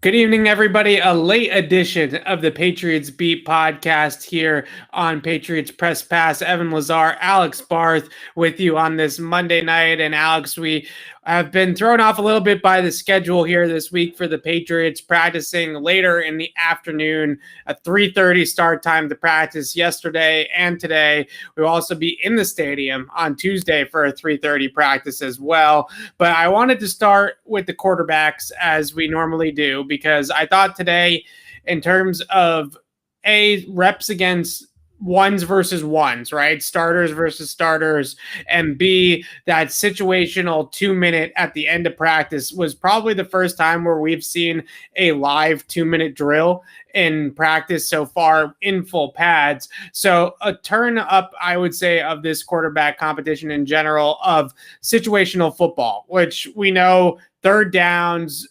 Good evening, everybody. A late edition of the Patriots Beat podcast here on Patriots Press Pass. Evan Lazar, Alex Barth with you on this Monday night. And Alex, we have been thrown off a little bit by the schedule here this week for the Patriots, practicing later in the afternoon, a 3:30 start time to practice yesterday and today. We'll also be in the stadium on Tuesday for a 3:30 practice as well. But I wanted to start with the quarterbacks as we normally do, because I thought today, in terms of reps against ones versus ones, right? Starters versus starters, and B, that situational 2-minute at the end of practice was probably the first time where we've seen a live 2-minute drill in practice so far in full pads. So a turn up, I would say, of this quarterback competition in general of situational football, which we know third downs,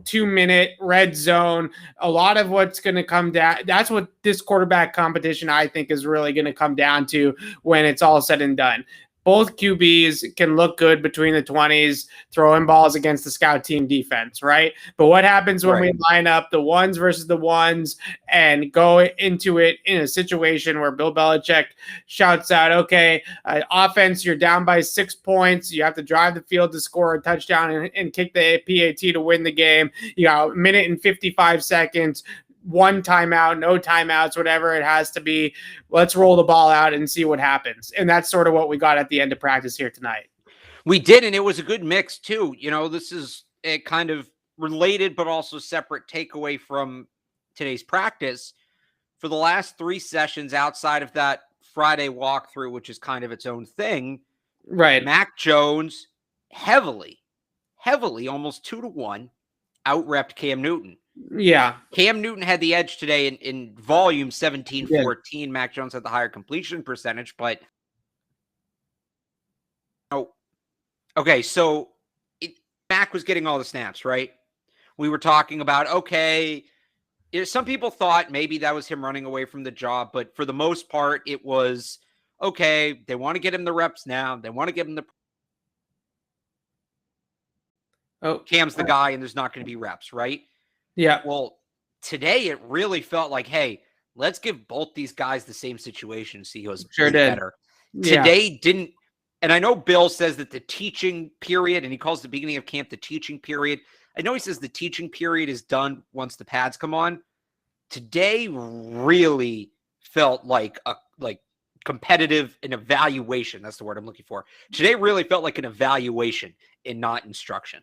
2-minute red zone, a lot of what's going to come down. That's what this quarterback competition, I think, is really going to come down to when it's all said and done. Both QBs can look good between the 20s, throwing balls against the scout team defense, right? But what happens when we line up the ones versus the ones and go into it in a situation where Bill Belichick shouts out, okay, offense, you're down by 6 points. You have to drive the field to score a touchdown and kick the PAT to win the game. You got a minute and 55 seconds. One timeout, no timeouts, whatever it has to be. Let's roll the ball out and see what happens. And that's sort of what we got at the end of practice here tonight. We did, and it was a good mix too. You know, this is a kind of related but also separate takeaway from today's practice. For the last 3 sessions outside of that Friday walkthrough, which is kind of its own thing, right? Mac Jones heavily, almost 2-1, out-repped Cam Newton. Yeah. Cam Newton had the edge today in volume, 17-14. Yeah. Mac Jones had the higher completion percentage, but okay, so Mac was getting all the snaps, right? We were talking about, okay, some people thought maybe that was him running away from the job, but for the most part, it was, okay, they want to get him the reps now. They want to give him the Cam's the guy, and there's not going to be reps, right? Yeah. Well, today it really felt like, hey, let's give both these guys the same situation. See who's better. Today didn't, and I know Bill says that the teaching period, and he calls the beginning of camp the teaching period. I know he says the teaching period is done once the pads come on. Today really felt like a competitive, an evaluation. That's the word I'm looking for. Today really felt like an evaluation and not instruction.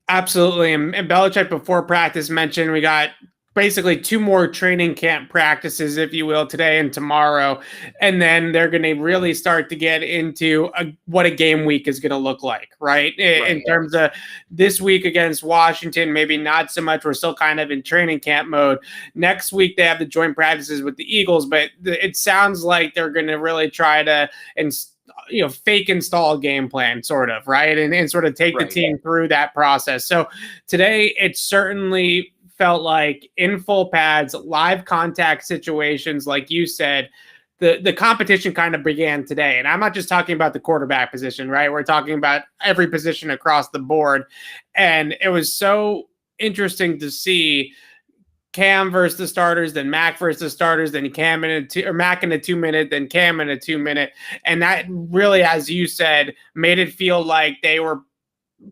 Absolutely. And Belichick before practice mentioned we got basically 2 more training camp practices, if you will, today and tomorrow. And then they're going to really start to get into what a game week is going to look like, right? In terms of this week against Washington, maybe not so much. We're still kind of in training camp mode. Next week, they have the joint practices with the Eagles, but it sounds like they're going to really try to fake install a game plan, sort of, right? And sort of take the team through that process. So today, it certainly felt like in full pads, live contact situations, like you said, the competition kind of began today. And I'm not just talking about the quarterback position, right? We're talking about every position across the board. And it was so interesting to see Cam versus the starters, then Mac versus the starters, then Cam Mac in a 2-minute, then Cam in a 2-minute. And that really, as you said, made it feel like they were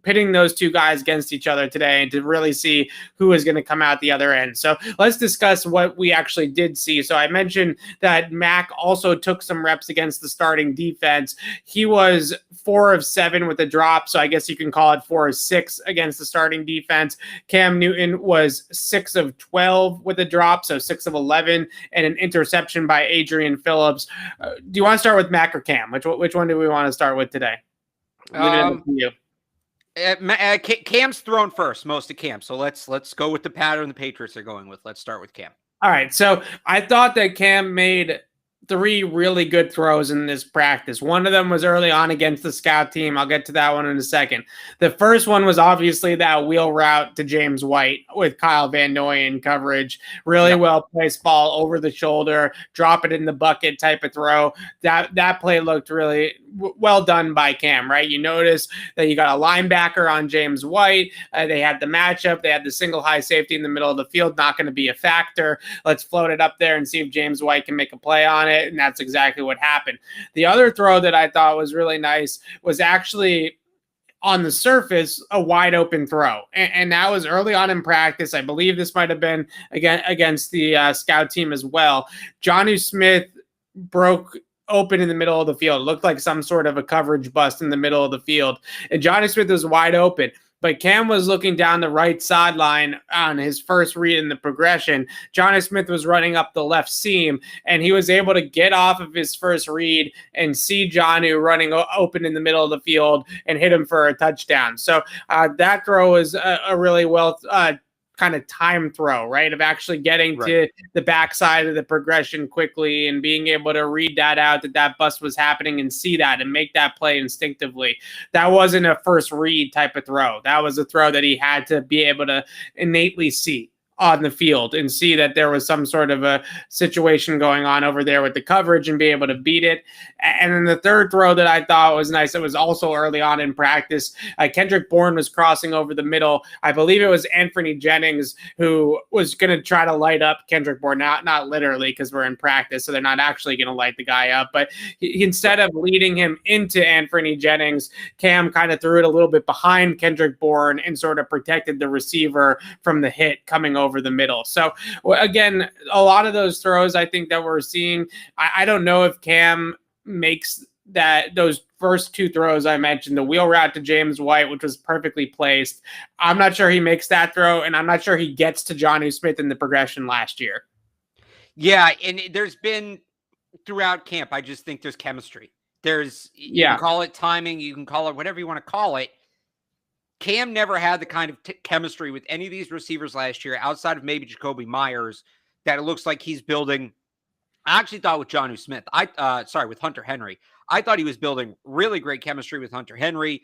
pitting those 2 guys against each other today and to really see who is going to come out the other end. So let's discuss what we actually did see. So I mentioned that Mac also took some reps against the starting defense. He was 4 of 7 with a drop. So I guess you can call it 4 of 6 against the starting defense. Cam Newton was 6 of 12 with a drop. So 6 of 11 and an interception by Adrian Phillips. Do you want to start with Mac or Cam? Which one do we want to start with today? You. Cam's thrown first, most of Cam. So let's go with the pattern the Patriots are going with. Let's start with Cam. All right. So I thought that Cam made three really good throws in this practice. One of them was early on against the scout team. I'll get to that one in a second. The first one was obviously that wheel route to James White with Kyle Van Noy in coverage. Really well placed ball over the shoulder, drop it in the bucket type of throw. That play looked really well done by Cam, right? You notice that you got a linebacker on James White. They had the matchup. They had the single high safety in the middle of the field. Not going to be a factor. Let's float it up there and see if James White can make a play on it. And that's exactly what happened. The other throw that I thought was really nice was actually on the surface a wide open throw. And that was early on in practice. I believe this might have been against the scout team as well. Jonnu Smith broke open in the middle of the field. It looked like some sort of a coverage bust in the middle of the field. And Jonnu Smith was wide open. But Cam was looking down the right sideline on his first read in the progression. Jonnu Smith was running up the left seam, and he was able to get off of his first read and see Jonnu running open in the middle of the field and hit him for a touchdown. So that throw was a really well kind of time throw, right? Of actually getting to the backside of the progression quickly and being able to read that out, that bust was happening and see that and make that play instinctively. That wasn't a first read type of throw. That was a throw that he had to be able to innately see on the field and see that there was some sort of a situation going on over there with the coverage and be able to beat it. And then the third throw that I thought was nice, it was also early on in practice. Kendrick Bourne was crossing over the middle. I believe it was Anthony Jennings who was going to try to light up Kendrick Bourne, not literally because we're in practice, so they're not actually going to light the guy up. But instead of leading him into Anthony Jennings, Cam kind of threw it a little bit behind Kendrick Bourne and sort of protected the receiver from the hit coming over the middle. So again, a lot of those throws I think that we're seeing, I don't know if Cam makes those first two throws I mentioned, the wheel route to James White, which was perfectly placed. I'm not sure he makes that throw, and I'm not sure he gets to Jonnu Smith in the progression last year. Yeah, and there's been throughout camp, I just think there's chemistry. You can call it timing, you can call it whatever you want to call it. Cam never had the kind of chemistry with any of these receivers last year, outside of maybe Jacoby Myers, that it looks like he's building. I actually thought with Jonnu Smith, with Hunter Henry, I thought he was building really great chemistry with Hunter Henry.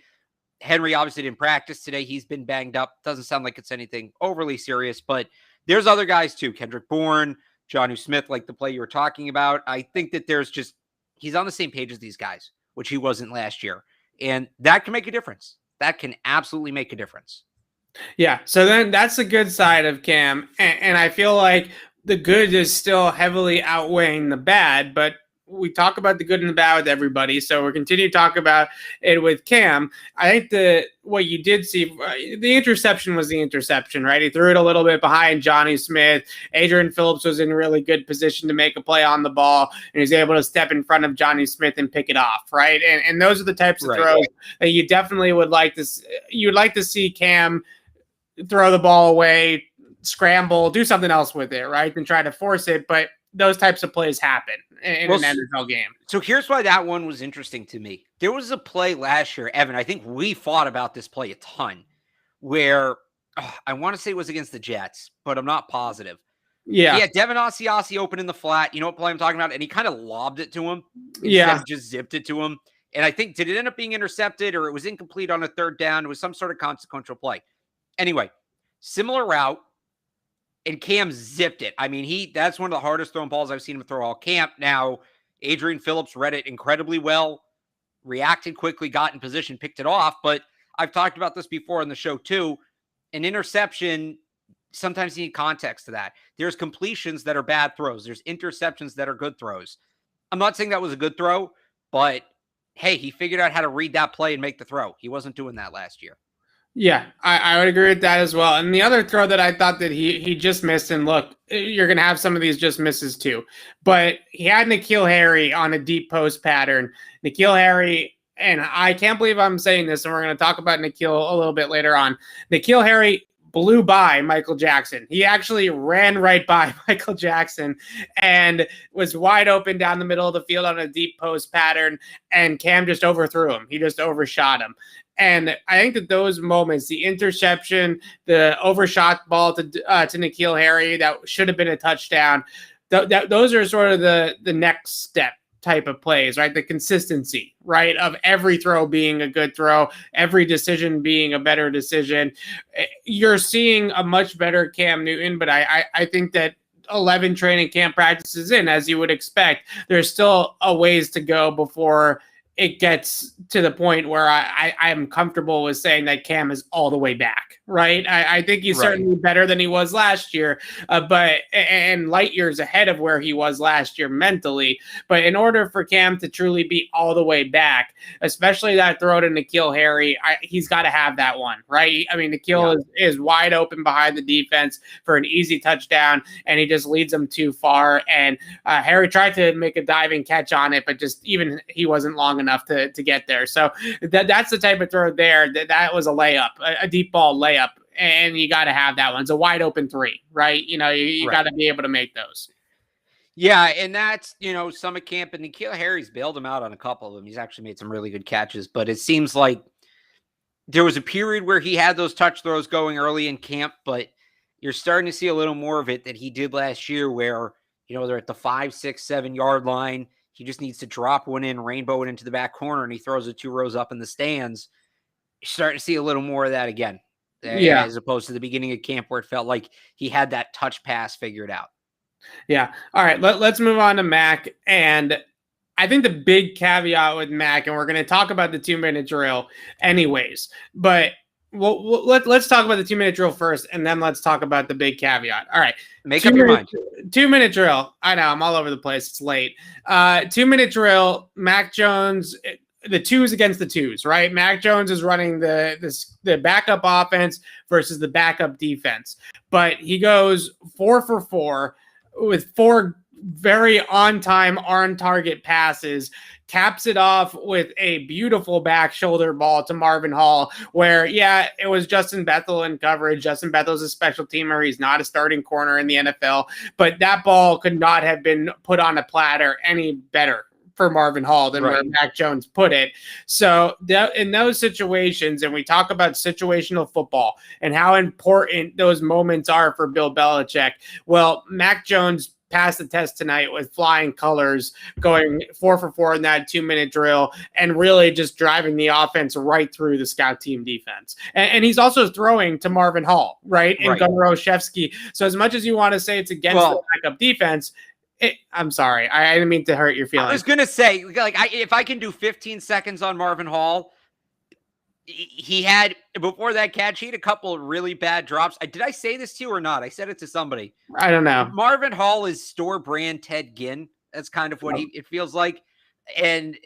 Henry obviously didn't practice today. He's been banged up. Doesn't sound like it's anything overly serious, but there's other guys too. Kendrick Bourne, Jonnu Smith, like the play you were talking about. I think that he's on the same page as these guys, which he wasn't last year. And that can make a difference. That can absolutely make a difference. Yeah. So then that's the good side of Cam. And I feel like the good is still heavily outweighing the bad, but we talk about the good and the bad with everybody. So we're continuing to talk about it with Cam. I think what you did see, the interception was the interception, right? He threw it a little bit behind Jonnu Smith. Adrian Phillips was in really good position to make a play on the ball, and he was able to step in front of Jonnu Smith and pick it off, right? And those are the types of throws that you definitely would like to see Cam throw the ball away, scramble, do something else with it, right? Than try to force it. But those types of plays happen in an NFL game. So here's why that one was interesting to me. There was a play last year, Evan, I think we fought about this play a ton, where I want to say it was against the Jets, but I'm not positive. Yeah, Devin Asiasi open in the flat. You know what play I'm talking about? And he kind of lobbed it to him. Instead of just zipped it to him. And I think, did it end up being intercepted or it was incomplete on a third down? It was some sort of consequential play. Anyway, similar route. And Cam zipped it. I mean, that's one of the hardest thrown balls I've seen him throw all camp. Now, Adrian Phillips read it incredibly well, reacted quickly, got in position, picked it off. But I've talked about this before on the show too. An interception, sometimes you need context to that. There's completions that are bad throws. There's interceptions that are good throws. I'm not saying that was a good throw, but hey, he figured out how to read that play and make the throw. He wasn't doing that last year. Yeah, I would agree with that as well. And the other throw that I thought that he just missed, and look, you're going to have some of these just misses too, but he had N'Keal Harry on a deep post pattern. N'Keal Harry, and I can't believe I'm saying this, and we're going to talk about N'Keal a little bit later on. N'Keal Harry blew by Michael Jackson. He actually ran right by Michael Jackson and was wide open down the middle of the field on a deep post pattern, and Cam just overthrew him. He just overshot him. And I think that those moments, the interception, the overshot ball to N'Keal Harry, that should have been a touchdown, those are sort of the next step type of plays, right? The consistency, right? Of every throw being a good throw, every decision being a better decision. You're seeing a much better Cam Newton, but I think that 11 training camp practices in, as you would expect, there's still a ways to go before it gets to the point where I'm comfortable with saying that Cam is all the way back, right? I think he's certainly better than he was last year, but light years ahead of where he was last year mentally. But in order for Cam to truly be all the way back, especially that throw to N'Keal Harry, he's got to have that one, right? I mean, N'Keal is wide open behind the defense for an easy touchdown, and he just leads them too far. And Harry tried to make a diving catch on it, but just even he wasn't long enough to get there. So that's the type of throw there. That was a layup, a deep ball layup, and you got to have that one. It's a wide open three, right? You got to be able to make those. Yeah, and that's, Summit Camp, and N'Keal Harry's bailed him out on a couple of them. He's actually made some really good catches, but it seems like there was a period where he had those touch throws going early in camp, but you're starting to see a little more of it that he did last year where, they're at the 5, 6, 7 yard line. He just needs to drop one in, rainbow it into the back corner, and he throws it 2 rows up in the stands. You're starting to see a little more of that again. As opposed to the beginning of camp where it felt like he had that touch pass figured out. Yeah. All right. Let's move on to Mac. And I think the big caveat with Mac, and we're going to talk about the 2-minute drill anyways, but let's talk about the 2-minute drill first, and then let's talk about the big caveat. All right. Make up your mind. 2-minute drill. I know, I'm all over the place. It's late. 2-minute drill, Mac Jones, the 2s against the 2s, right? Mac Jones is running the backup offense versus the backup defense. But he goes 4 for 4 with 4 very on-time, on-target passes, caps it off with a beautiful back shoulder ball to Marvin Hall, where, it was Justin Bethel in coverage. Justin Bethel's a special teamer. He's not a starting corner in the NFL, but that ball could not have been put on a platter any better for Marvin Hall than where Mac Jones put it. So in those situations, and we talk about situational football and how important those moments are for Bill Belichick. Well, Mac Jones passed the test tonight with flying colors, going 4 for 4 in that 2-minute drill, and really just driving the offense right through the scout team defense. And he's also throwing to Marvin Hall, right? And Gunnar Olszewski. So as much as you want to say it's against the backup defense, I'm sorry. I didn't mean to hurt your feelings. I was going to say, if I can do 15 seconds on Marvin Hall, he had, before that catch, he had a couple of really bad drops. Did I say this to you or not? I said it to somebody. I don't know. Marvin Hall is store brand Ted Ginn. That's kind of what it feels like. And,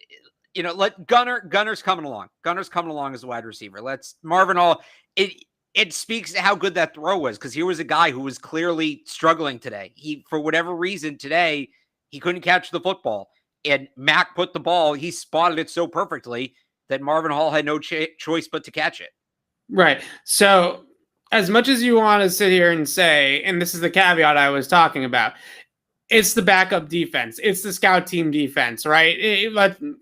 let Gunner's coming along. Gunner's coming along as a wide receiver. Marvin Hall, it speaks to how good that throw was, because he was a guy who was clearly struggling today. He, for whatever reason today, he couldn't catch the football. And Mac put the ball, he spotted it so perfectly that Marvin Hall had no choice but to catch it. Right. So as much as you want to sit here and say, and this is the caveat I was talking about, it's the backup defense. It's the scout team defense, right?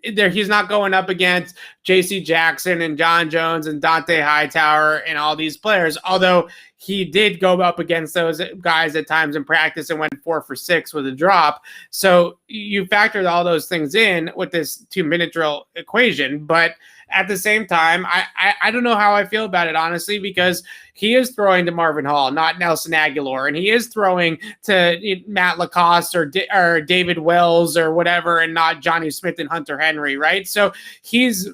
He's not going up against J.C. Jackson and John Jones and Dante Hightower and all these players, although he did go up against those guys at times in practice and went 4 for 6 with a drop. So you factored all those things in with this 2-minute drill equation. But at the same time, I don't know how I feel about it, honestly, because he is throwing to Marvin Hall, not Nelson Aguilar, and he is throwing to Matt Lacoste or David Wells or whatever, and not Johnny Smith and Hunter Henry, right? So he's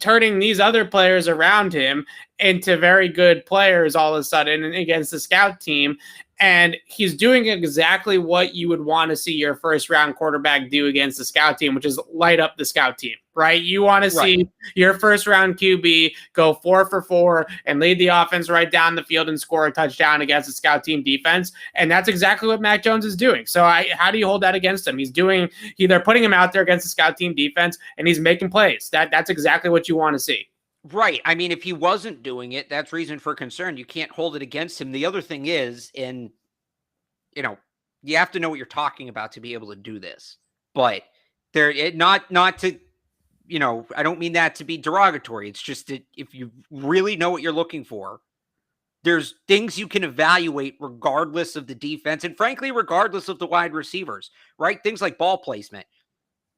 turning these other players around him into very good players all of a sudden against the scout team. And he's doing exactly what you would want to see your first round quarterback do against the scout team, which is light up the scout team, right? You want to see your first round QB go 4 for 4 and lead the offense right down the field and score a touchdown against the scout team defense. And that's exactly what Mac Jones is doing. So how do you hold that against him? They're putting him out there against the scout team defense, and he's making plays. That's exactly what you want to see. Right. I mean, if he wasn't doing it, that's reason for concern. You can't hold it against him. The other thing is, you have to know what you're talking about to be able to do this. But not to, I don't mean that to be derogatory. It's just that if you really know what you're looking for, There's things you can evaluate regardless of the defense and, frankly, regardless of the wide receivers, right? Things like ball placement.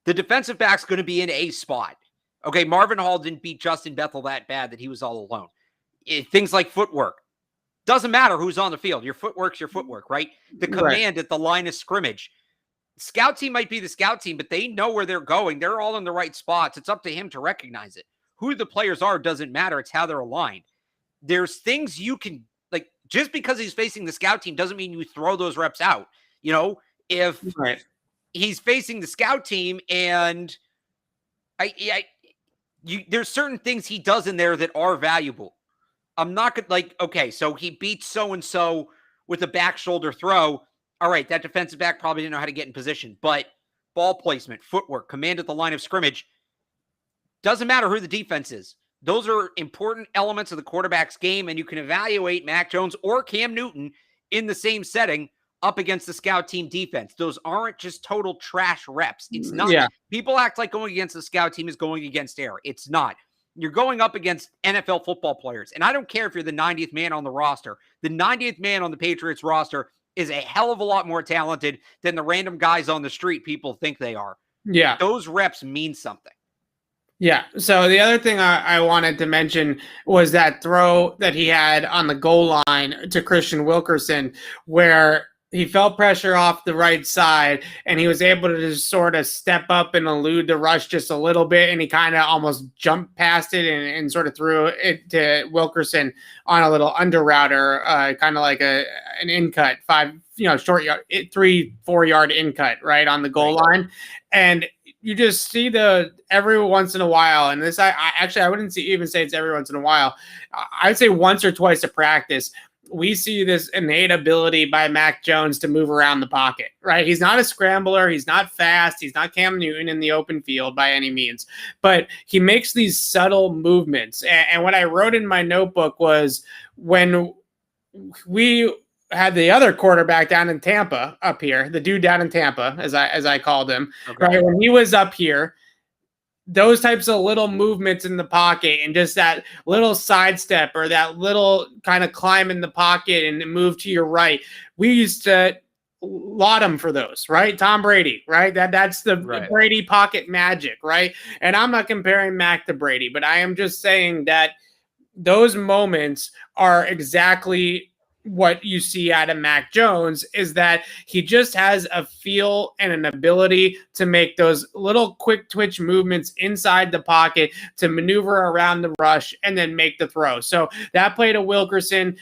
The defensive back's going to be in a spot. Okay, Marvin Hall didn't beat Justin Bethel that bad that he was all alone. Things like footwork. Doesn't matter who's on the field. Your footwork's your footwork, right? The command at the line of scrimmage. Scout team might be the scout team, but they know where they're going. They're all in the right spots. It's up to him to recognize it. Who the players are doesn't matter. It's how they're aligned. There's things you can, like, just because he's facing the scout team doesn't mean you throw those reps out. You know, if he's facing the scout team and there's certain things he does in there that are valuable. I'm not going to, like, okay, so he beats so-and-so with a back shoulder throw. All right, that defensive back probably didn't know how to get in position, but ball placement, footwork, command at the line of scrimmage, doesn't matter who the defense is. Those are important elements of the quarterback's game, and you can evaluate Mac Jones or Cam Newton in the same setting up against the scout team defense. Those aren't just total trash reps. It's not. Yeah. People act like going against the scout team is going against air. It's not. You're going up against NFL football players, and I don't care if you're the 90th man on the roster. The 90th man on the Patriots roster is a hell of a lot more talented than the random guys on the street people think they are. Yeah. Those reps mean something. Yeah. So the other thing I wanted to mention was that throw that he had on the goal line to Christian Wilkerson, where he felt pressure off the right side and he was able to just sort of step up and elude the rush just a little bit. And he kind of almost jumped past it and sort of threw it to Wilkerson on a little under router, kind of like an in cut, short yard, 3-4 yard in cut, right on the goal line. And you just see every once in a while, and this I wouldn't even say it's every once in a while. I'd say once or twice a practice, we see this innate ability by Mac Jones to move around the pocket, right? He's not a scrambler. He's not fast. He's not Cam Newton in the open field by any means, but he makes these subtle movements. And what I wrote in my notebook was when we had the other quarterback down in Tampa up here, the dude down in Tampa, as I called him, right? When he was up here, those types of little movements in the pocket and just that little sidestep or that little kind of climb in the pocket and move to your right. We used to laud him for those, right? Tom Brady, right? That's the Brady pocket magic, right? And I'm not comparing Mac to Brady, but I am just saying that those moments are exactly what you see out of Mac Jones, is that he just has a feel and an ability to make those little quick twitch movements inside the pocket to maneuver around the rush and then make the throw. So that play to Wilkerson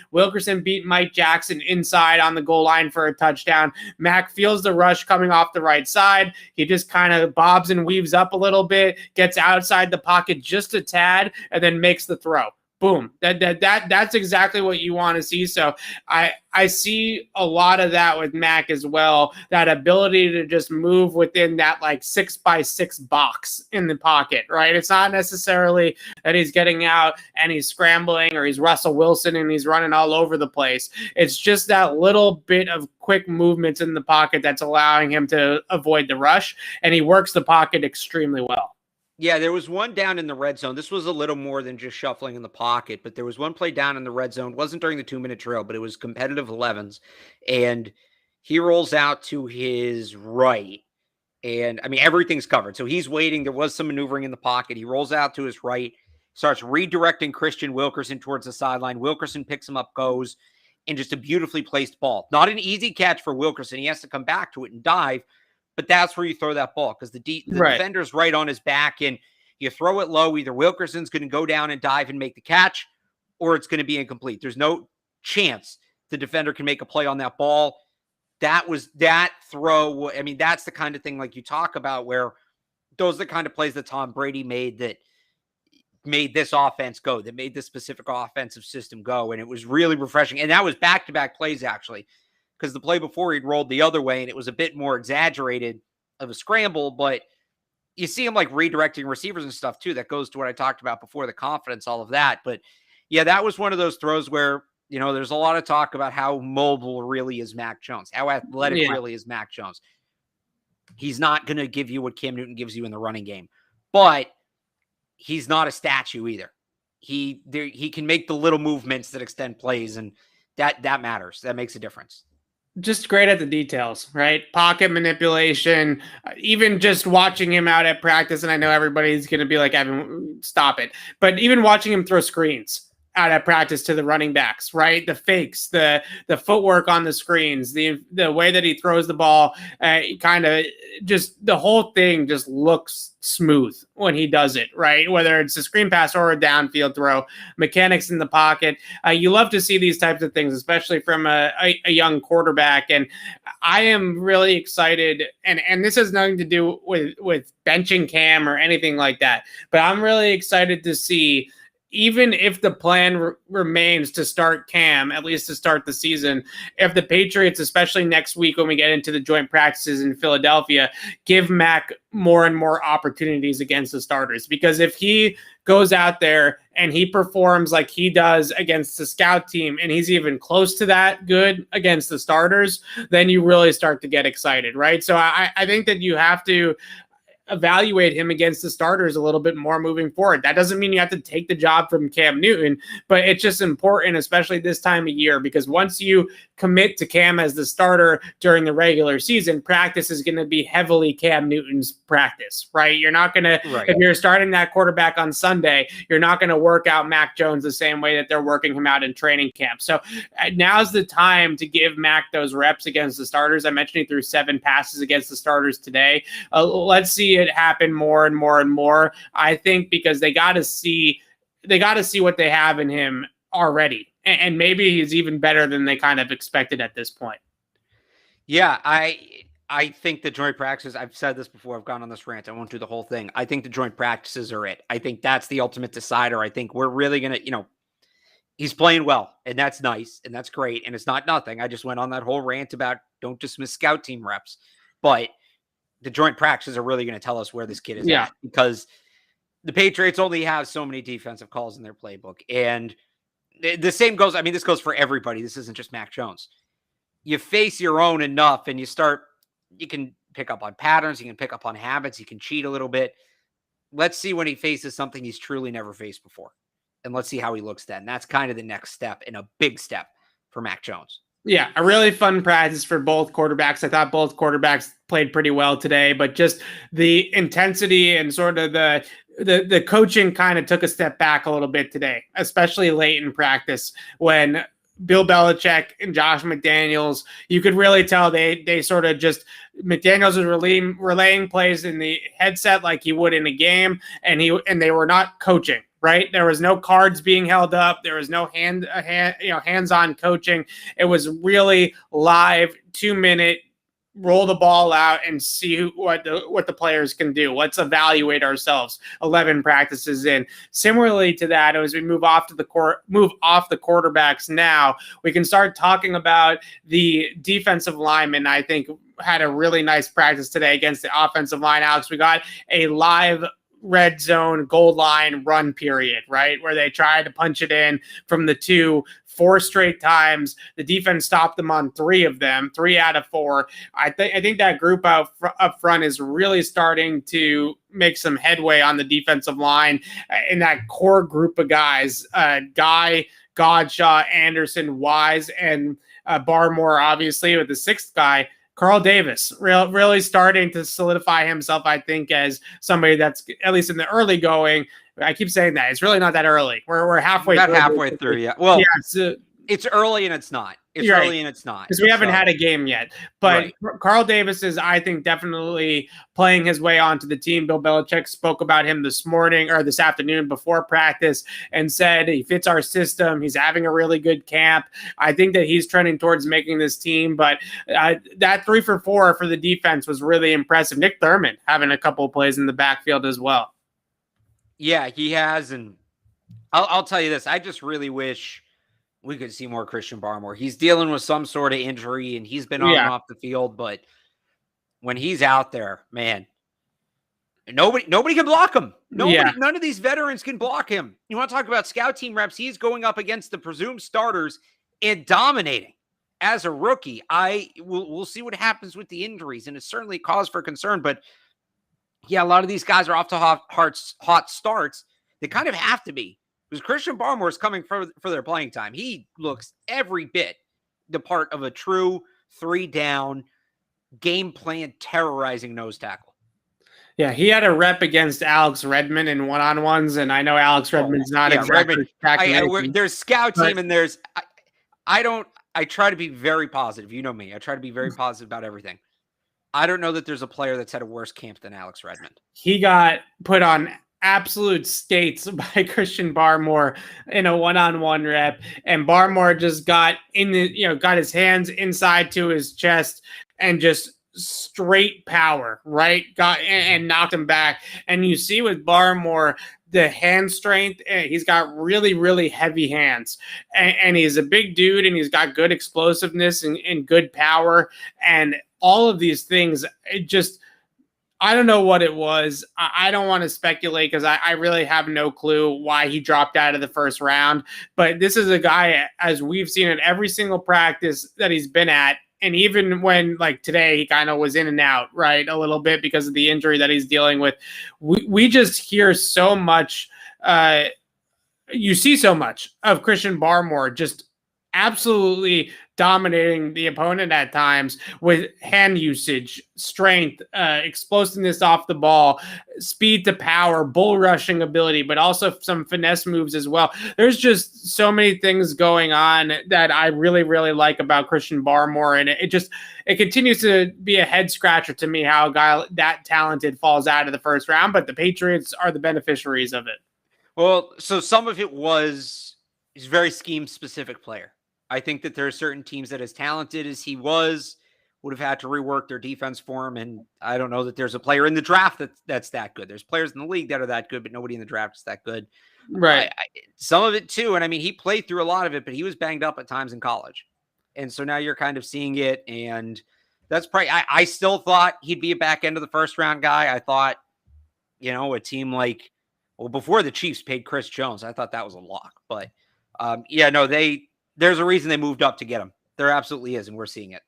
beat Mike Jackson inside on the goal line for a touchdown. Mac feels the rush coming off the right side. He just kind of bobs and weaves up a little bit, gets outside the pocket just a tad, and then makes the throw. Boom. That's exactly what you want to see. So I see a lot of that with Mac as well. That ability to just move within that like 6x6 box in the pocket, right? It's not necessarily that he's getting out and he's scrambling or he's Russell Wilson and he's running all over the place. It's just that little bit of quick movements in the pocket that's allowing him to avoid the rush, and he works the pocket extremely well. Yeah, there was one down in the red zone. This was a little more than just shuffling in the pocket, but there was one play down in the red zone. It wasn't during the 2-minute drill, but it was competitive 11s. And he rolls out to his right. And, I mean, everything's covered. So he's waiting. There was some maneuvering in the pocket. He rolls out to his right, starts redirecting Christian Wilkerson towards the sideline. Wilkerson picks him up, goes, and just a beautifully placed ball. Not an easy catch for Wilkerson. He has to come back to it and dive. But that's where you throw that ball, because the defender's right on his back, and you throw it low. Either Wilkerson's going to go down and dive and make the catch, or it's going to be incomplete. There's no chance the defender can make a play on that ball. That throw. I mean, that's the kind of thing like you talk about, where those are the kind of plays that Tom Brady made that made this offense go, that made this specific offensive system go. And it was really refreshing. And that was back-to-back plays, actually, because the play before he'd rolled the other way and it was a bit more exaggerated of a scramble, but you see him like redirecting receivers and stuff too. That goes to what I talked about before, the confidence, all of that. But yeah, that was one of those throws where, you know, there's a lot of talk about how mobile really is Mac Jones, how athletic really is Mac Jones. He's not going to give you what Cam Newton gives you in the running game, but he's not a statue either. he can make the little movements that extend plays, and that matters. That makes a difference. Just great at the details, right? Pocket manipulation, even just watching him out at practice. And I know everybody's going to be like, Evan, stop it. But even watching him throw screens out at practice to the running backs, right? The fakes, the footwork on the screens, the way that he throws the ball, kind of just the whole thing just looks smooth when he does it, right? Whether it's a screen pass or a downfield throw, mechanics in the pocket. You love to see these types of things, especially from a young quarterback. And I am really excited. And this has nothing to do with benching Cam or anything like that. But I'm really excited to see, even if the plan remains to start Cam, at least to start the season, if the Patriots, especially next week when we get into the joint practices in Philadelphia, give Mac more and more opportunities against the starters. Because if he goes out there and he performs like he does against the scout team, and he's even close to that good against the starters, then you really start to get excited, right? So I think that you have to evaluate him against the starters a little bit more moving forward. That doesn't mean you have to take the job from Cam Newton, but it's just important, especially this time of year, because once you commit to Cam as the starter during the regular season, practice is going to be heavily Cam Newton's practice, right? You're not going to, if you're starting that quarterback on Sunday, you're not going to work out Mac Jones the same way that they're working him out in training camp. So now's the time to give Mac those reps against the starters. I mentioned he threw 7 passes against the starters today. Let's see it happen more and more and more, I think, because they got to see what they have in him already, and maybe he's even better than they kind of expected at this point. Yeah, I think the joint practices, I've said this before, I've gone on this rant, I won't do the whole thing. I think the joint practices are it. I think that's the ultimate decider. I think we're really going to, he's playing well, and that's nice, and that's great, and it's not nothing. I just went on that whole rant about don't dismiss scout team reps, but the joint practices are really going to tell us where this kid is at, because the Patriots only have so many defensive calls in their playbook. And the same goes, I mean, this goes for everybody. This isn't just Mac Jones. You face your own enough and you can pick up on patterns. You can pick up on habits. You can cheat a little bit. Let's see when he faces something he's truly never faced before. And let's see how he looks then. That's kind of the next step, and a big step for Mac Jones. Yeah, a really fun practice for both quarterbacks. I thought both quarterbacks played pretty well today, but just the intensity and sort of the coaching kind of took a step back a little bit today, especially late in practice when Bill Belichick and Josh McDaniels, you could really tell they sort of just, McDaniels was relaying plays in the headset like he would in a game, and they were not coaching. Right? There was no cards being held up. There was no hands-on coaching. It was really live, 2-minute, roll the ball out and see what the players can do. Let's evaluate ourselves. 11 practices in. Similarly to that, as we move off the quarterbacks now, we can start talking about the defensive linemen. I think had a really nice practice today against the offensive line. Alex, we got a live red zone goal line run period, right? Where they tried to punch it in from the 2 4 straight times. The defense stopped them on 3 of them, 3 out of 4. I think that group up front is really starting to make some headway on the defensive line in that core group of guys, Guy, Godshaw, Anderson, Wise, and Barmore, obviously, with the 6th guy, Carl Davis, really starting to solidify himself, I think, as somebody that's, at least in the early going, I keep saying that. It's really not that early. We're halfway through. Halfway through, yeah. Well, yeah, it's early and it's not. It's early and it's not. Because we haven't had a game yet. But Carl Davis is, I think, definitely playing his way onto the team. Bill Belichick spoke about him this morning or this afternoon before practice and said he fits our system. He's having a really good camp. I think that he's trending towards making this team. But that 3 for 4 for the defense was really impressive. Nick Thurman having a couple of plays in the backfield as well. Yeah, he has. And I'll tell you this. I just really wish we could see more Christian Barmore. He's dealing with some sort of injury, and he's been on and off the field. But when he's out there, man, nobody can block him. None of these veterans can block him. You want to talk about scout team reps? He's going up against the presumed starters and dominating as a rookie. We'll see what happens with the injuries, and it's certainly a cause for concern. But yeah, a lot of these guys are off to hot starts. They kind of have to be because Christian Barmore is coming for their playing time. He looks every bit the part of a true 3-down game plan terrorizing nose tackle. Yeah, he had a rep against Alex Redmond in one-on-ones, and I know Alex Redmond's not exactly Redmond, there's scout team, and there's I try to be very positive. You know me. I try to be very positive about everything. I don't know that there's a player that's had a worse camp than Alex Redmond. He got put on absolute skates by Christian Barmore in a one-on-one rep, and Barmore just got got his hands inside to his chest and just straight power, right? And knocked him back. And you see with Barmore, the hand strength, he's got really, really heavy hands, and he's a big dude, and he's got good explosiveness and good power, and all of these things. It just, I don't know what it was. I don't want to speculate because I really have no clue why he dropped out of the first round. But this is a guy, as we've seen at every single practice that he's been at, and even when, like today, he kind of was in and out, right, a little bit because of the injury that he's dealing with. We just hear so much. You see so much of Christian Barmore just absolutely dominating the opponent at times with hand usage, strength, explosiveness off the ball, speed to power, bull rushing ability, but also some finesse moves as well. There's just so many things going on that I really, really like about Christian Barmore, and it continues to be a head scratcher to me how a guy that talented falls out of the first round, but the Patriots are the beneficiaries of it. Well, so some of it he's a very scheme specific player. I think that there are certain teams that, as talented as he was, would have had to rework their defense for him. And I don't know that there's a player in the draft that's that good. There's players in the league that are that good, but nobody in the draft is that good. Right. Some of it too. And I mean, he played through a lot of it, but he was banged up at times in college. And so now you're kind of seeing it. And that's probably, I still thought he'd be a back end of the first round guy. I thought, a team like, before the Chiefs paid Chris Jones, I thought that was a lock. But there's a reason they moved up to get him. There absolutely is, and we're seeing it.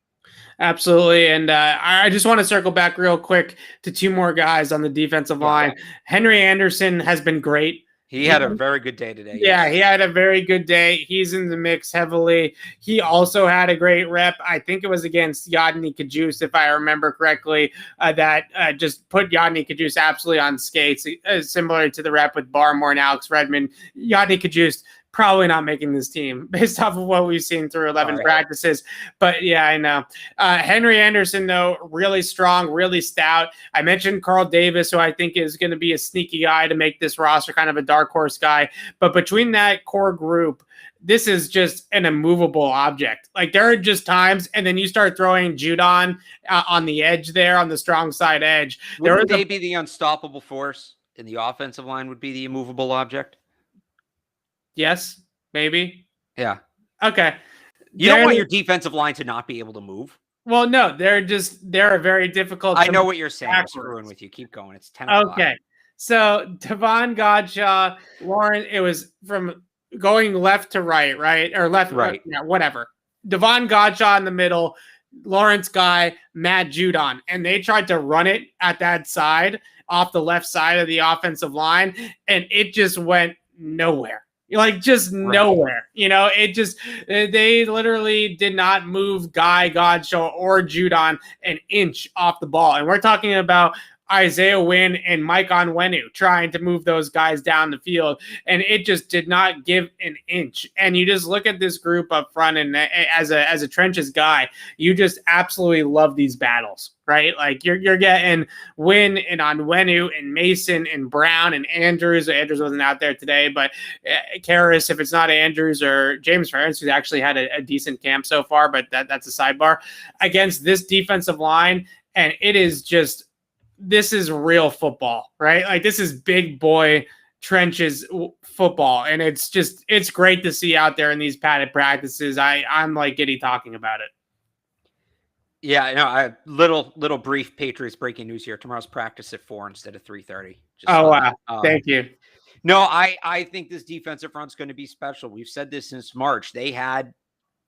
Absolutely. And I just want to circle back real quick to two more guys on the defensive line. Henry Anderson has been great. He had a very good day today. Yeah, yes. He had a very good day. He's in the mix heavily. He also had a great rep. I think it was against Yadni Kajus, if I remember correctly, that just put Yadni Kajus absolutely on skates, similar to the rep with Barmore and Alex Redmond. Yadni Kajus probably not making this team based off of what we've seen through 11 practices. But yeah, I know. Henry Anderson, though, really strong, really stout. I mentioned Carl Davis, who I think is going to be a sneaky guy to make this roster, kind of a dark horse guy. But between that core group, this is just an immovable object. Like, there are just times, and then you start throwing Judon on the edge there, on the strong side edge. Wouldn't they be the unstoppable force, and the offensive line would be the immovable object? Yes, maybe. Yeah. Okay. You don't want your defensive line to not be able to move. Well, no, they're a very difficult. I know what you're saying. I'm screwing with you. Keep going. It's 10 o'clock. Okay. So Devon Godshaw, Lauren, it was from going left to right? Or left, right. Yeah, whatever. Devon Godshaw in the middle, Lawrence Guy, Matt Judon. And they tried to run it at that side off the left side of the offensive line, and it just went nowhere. Like, just nowhere, they literally did not move Guy, Godshaw, or Judon an inch off the ball. And we're talking about Isaiah Wynn and Mike Onwenu trying to move those guys down the field, and it just did not give an inch. And you just look at this group up front, and as a trenches guy, you just absolutely love these battles, right? Like, you're getting Wynn and Onwenu and Mason and Brown and Andrews. Andrews wasn't out there today, but Karras, if it's not Andrews, or James Ferentz, who's actually had a decent camp so far, but that's a sidebar, against this defensive line. And it is just, this is real football, right? Like, this is big boy trenches football. And it's great to see out there in these padded practices. I'm like giddy talking about it. Yeah, I little brief Patriots breaking news here. Tomorrow's practice at 4 instead of 3:30. Oh, wow. Thank you. No, I think this defensive front's going to be special. We've said this since March. They had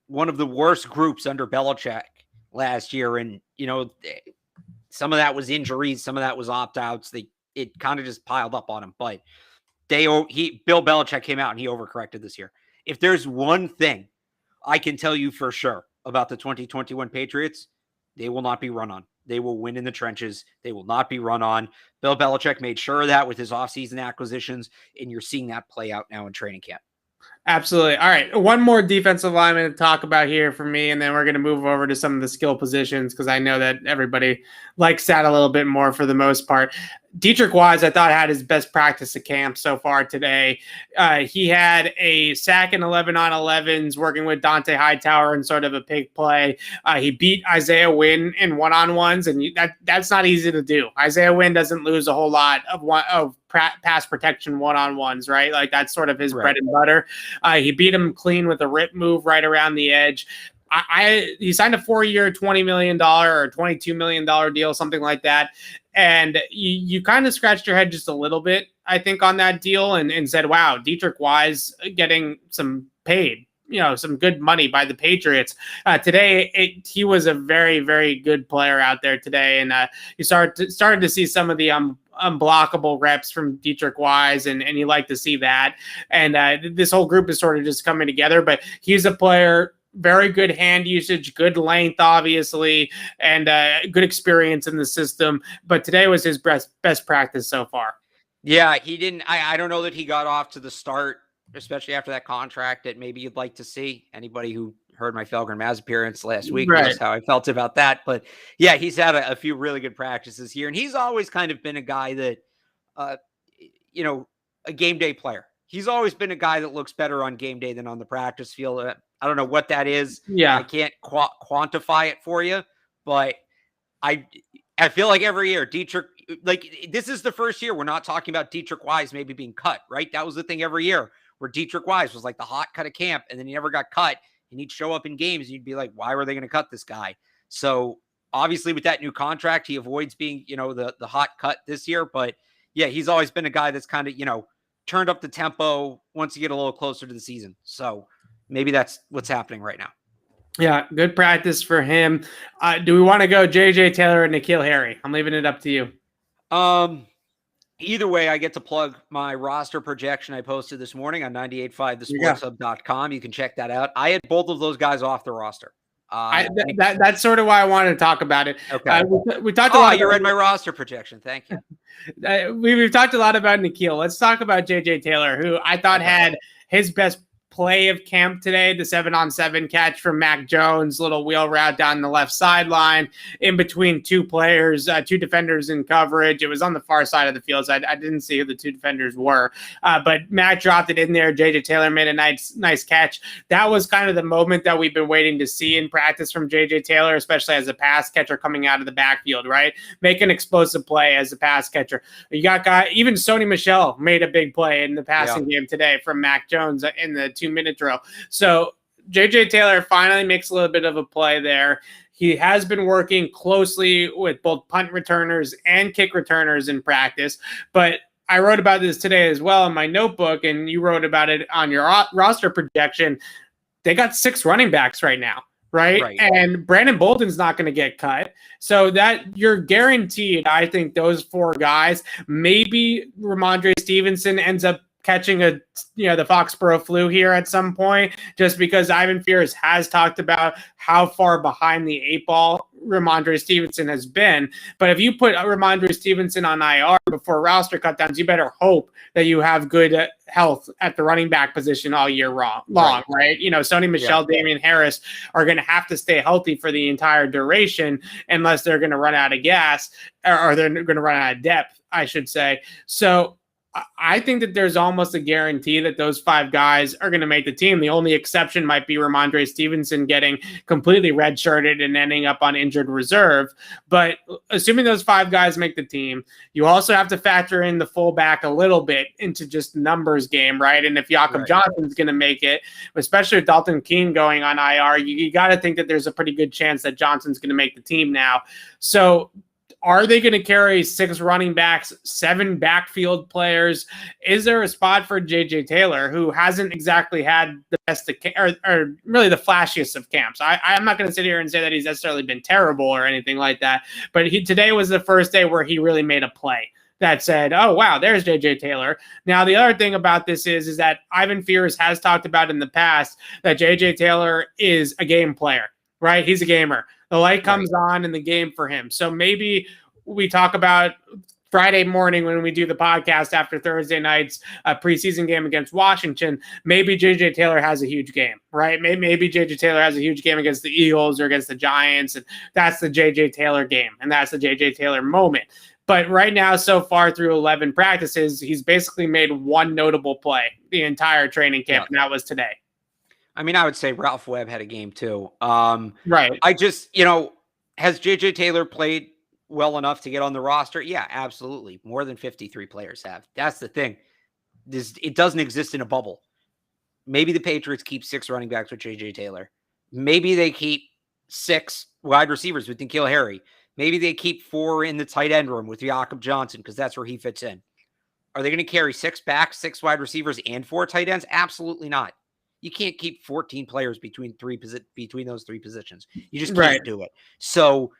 one of the worst groups under Belichick last year. And, some of that was injuries. Some of that was opt-outs. It kind of just piled up on them. But Bill Belichick came out and he overcorrected this year. If there's one thing I can tell you for sure about the 2021 Patriots, they will not be run on. They will win in the trenches. They will not be run on. Bill Belichick made sure of that with his offseason acquisitions, and you're seeing that play out now in training camp. Absolutely. All right. One more defensive lineman to talk about here for me, and then we're going to move over to some of the skill positions because I know that everybody likes that a little bit more for the most part. Dietrich Wise, I thought, had his best practice at camp so far today. He had a sack and 11 on 11s working with Dante Hightower in sort of a big play. He beat Isaiah Wynn in one-on-ones, and that's not easy to do. Isaiah Wynn doesn't lose a whole lot of pass protection one-on-ones, right? Like that's sort of his bread and butter. He beat him clean with a rip move right around the edge. He signed a 4-year, $20 million or $22 million deal, something like that. And you kind of scratched your head just a little bit, I think, on that deal and said, wow, Dietrich Wise getting some paid, some good money by the Patriots. Today, he was a very, very good player out there today. And you started to see some of the unblockable reps from Dietrich Wise, and you like to see that. And this whole group is sort of just coming together. But he's a player, very good hand usage, good length, obviously, and good experience in the system. But today was his best practice so far. Yeah, he didn't. I don't know that he got off to the start, especially after that contract, that maybe you'd like to see. Anybody who heard my Felger and Maz appearance last week knows how I felt about that. But yeah, he's had a few really good practices here, and he's always kind of been a guy that, a game day player. He's always been a guy that looks better on game day than on the practice field. I don't know what that is. Yeah, I can't quantify it for you, but I feel like every year Dietrich, like this is the first year we're not talking about Dietrich Wise maybe being cut, right? That was the thing every year where Dietrich Wise was like the hot cut of camp, and then he never got cut, and he'd show up in games and you'd be like, why were they going to cut this guy? So obviously with that new contract, he avoids being, the hot cut this year. But yeah, he's always been a guy that's kind of, turned up the tempo once you get a little closer to the season. So maybe that's what's happening right now. Yeah, good practice for him. Do we want to go JJ Taylor and N'Keal Harry? I'm leaving it up to you. Either way, I get to plug my roster projection I posted this morning on 98.5thesportshub.com. You can check that out. I had both of those guys off the roster. That's sort of why I wanted to talk about it. Okay. We talked a lot. You read my roster projection. Thank you. We've talked a lot about N'Keal. Let's talk about JJ Taylor, who I thought had his best play of camp today, the 7-on-7 catch from Mac Jones, little wheel route down the left sideline in between two players, two defenders in coverage. It was on the far side of the field, so I didn't see who the two defenders were. But Mac dropped it in there. JJ Taylor made a nice catch. That was kind of the moment that we've been waiting to see in practice from JJ Taylor, especially as a pass catcher coming out of the backfield, right? Make an explosive play as a pass catcher. You got even Sony Michel made a big play in the passing game today from Mac Jones in the 2-minute drill. So JJ Taylor finally makes a little bit of a play there. He has been working closely with both punt returners and kick returners in practice, but I wrote about this today as well in my notebook, and you wrote about it on your roster projection. They got 6 running backs right now, right? And Brandon Bolden's not going to get cut. So that you're guaranteed, I think, those 4 guys. Maybe Ramondre Stevenson ends up catching the Foxborough flu here at some point, just because Ivan Fears has talked about how far behind the 8 ball Ramondre Stevenson has been. But if you put Ramondre Stevenson on IR before roster cutdowns, you better hope that you have good health at the running back position all year long, right? Sony Michel, Damian Harris are going to have to stay healthy for the entire duration unless they're going to run out of gas, or they're going to run out of depth, I should say. So I think that there's almost a guarantee that those 5 guys are going to make the team. The only exception might be Ramondre Stevenson getting completely redshirted and ending up on injured reserve. But assuming those 5 guys make the team, you also have to factor in the fullback a little bit into just numbers game, right? And if Jakob Johnson's going to make it, especially with Dalton Keene going on IR, you got to think that there's a pretty good chance that Johnson's going to make the team now. So are they going to carry 6 running backs, 7 backfield players? Is there a spot for JJ Taylor, who hasn't exactly had the best or really the flashiest of camps? I'm not going to sit here and say that he's necessarily been terrible or anything like that, but today was the first day where he really made a play that said, oh, wow, there's JJ Taylor. Now, the other thing about this is that Ivan Fears has talked about in the past that JJ Taylor is a game player, right? He's a gamer. The light comes on in the game for him. So maybe we talk about Friday morning when we do the podcast after Thursday night's preseason game against Washington, maybe JJ Taylor has a huge game, right? Maybe JJ Taylor has a huge game against the Eagles or against the Giants, and that's the JJ Taylor game, and that's the JJ Taylor moment. But right now, so far through 11 practices, he's basically made one notable play the entire training camp, and that was today. I mean, I would say Ralph Webb had a game too. Right. I just, has JJ Taylor played well enough to get on the roster? Yeah, absolutely. More than 53 players have. That's the thing. It doesn't exist in a bubble. Maybe the Patriots keep 6 running backs with JJ Taylor. Maybe they keep 6 wide receivers with N'Keal Harry. Maybe they keep 4 in the tight end room with Jakob Johnson because that's where he fits in. Are they going to carry 6 backs, 6 wide receivers, and 4 tight ends? Absolutely not. You can't keep 14 players between those 3 positions. You just can't do it. So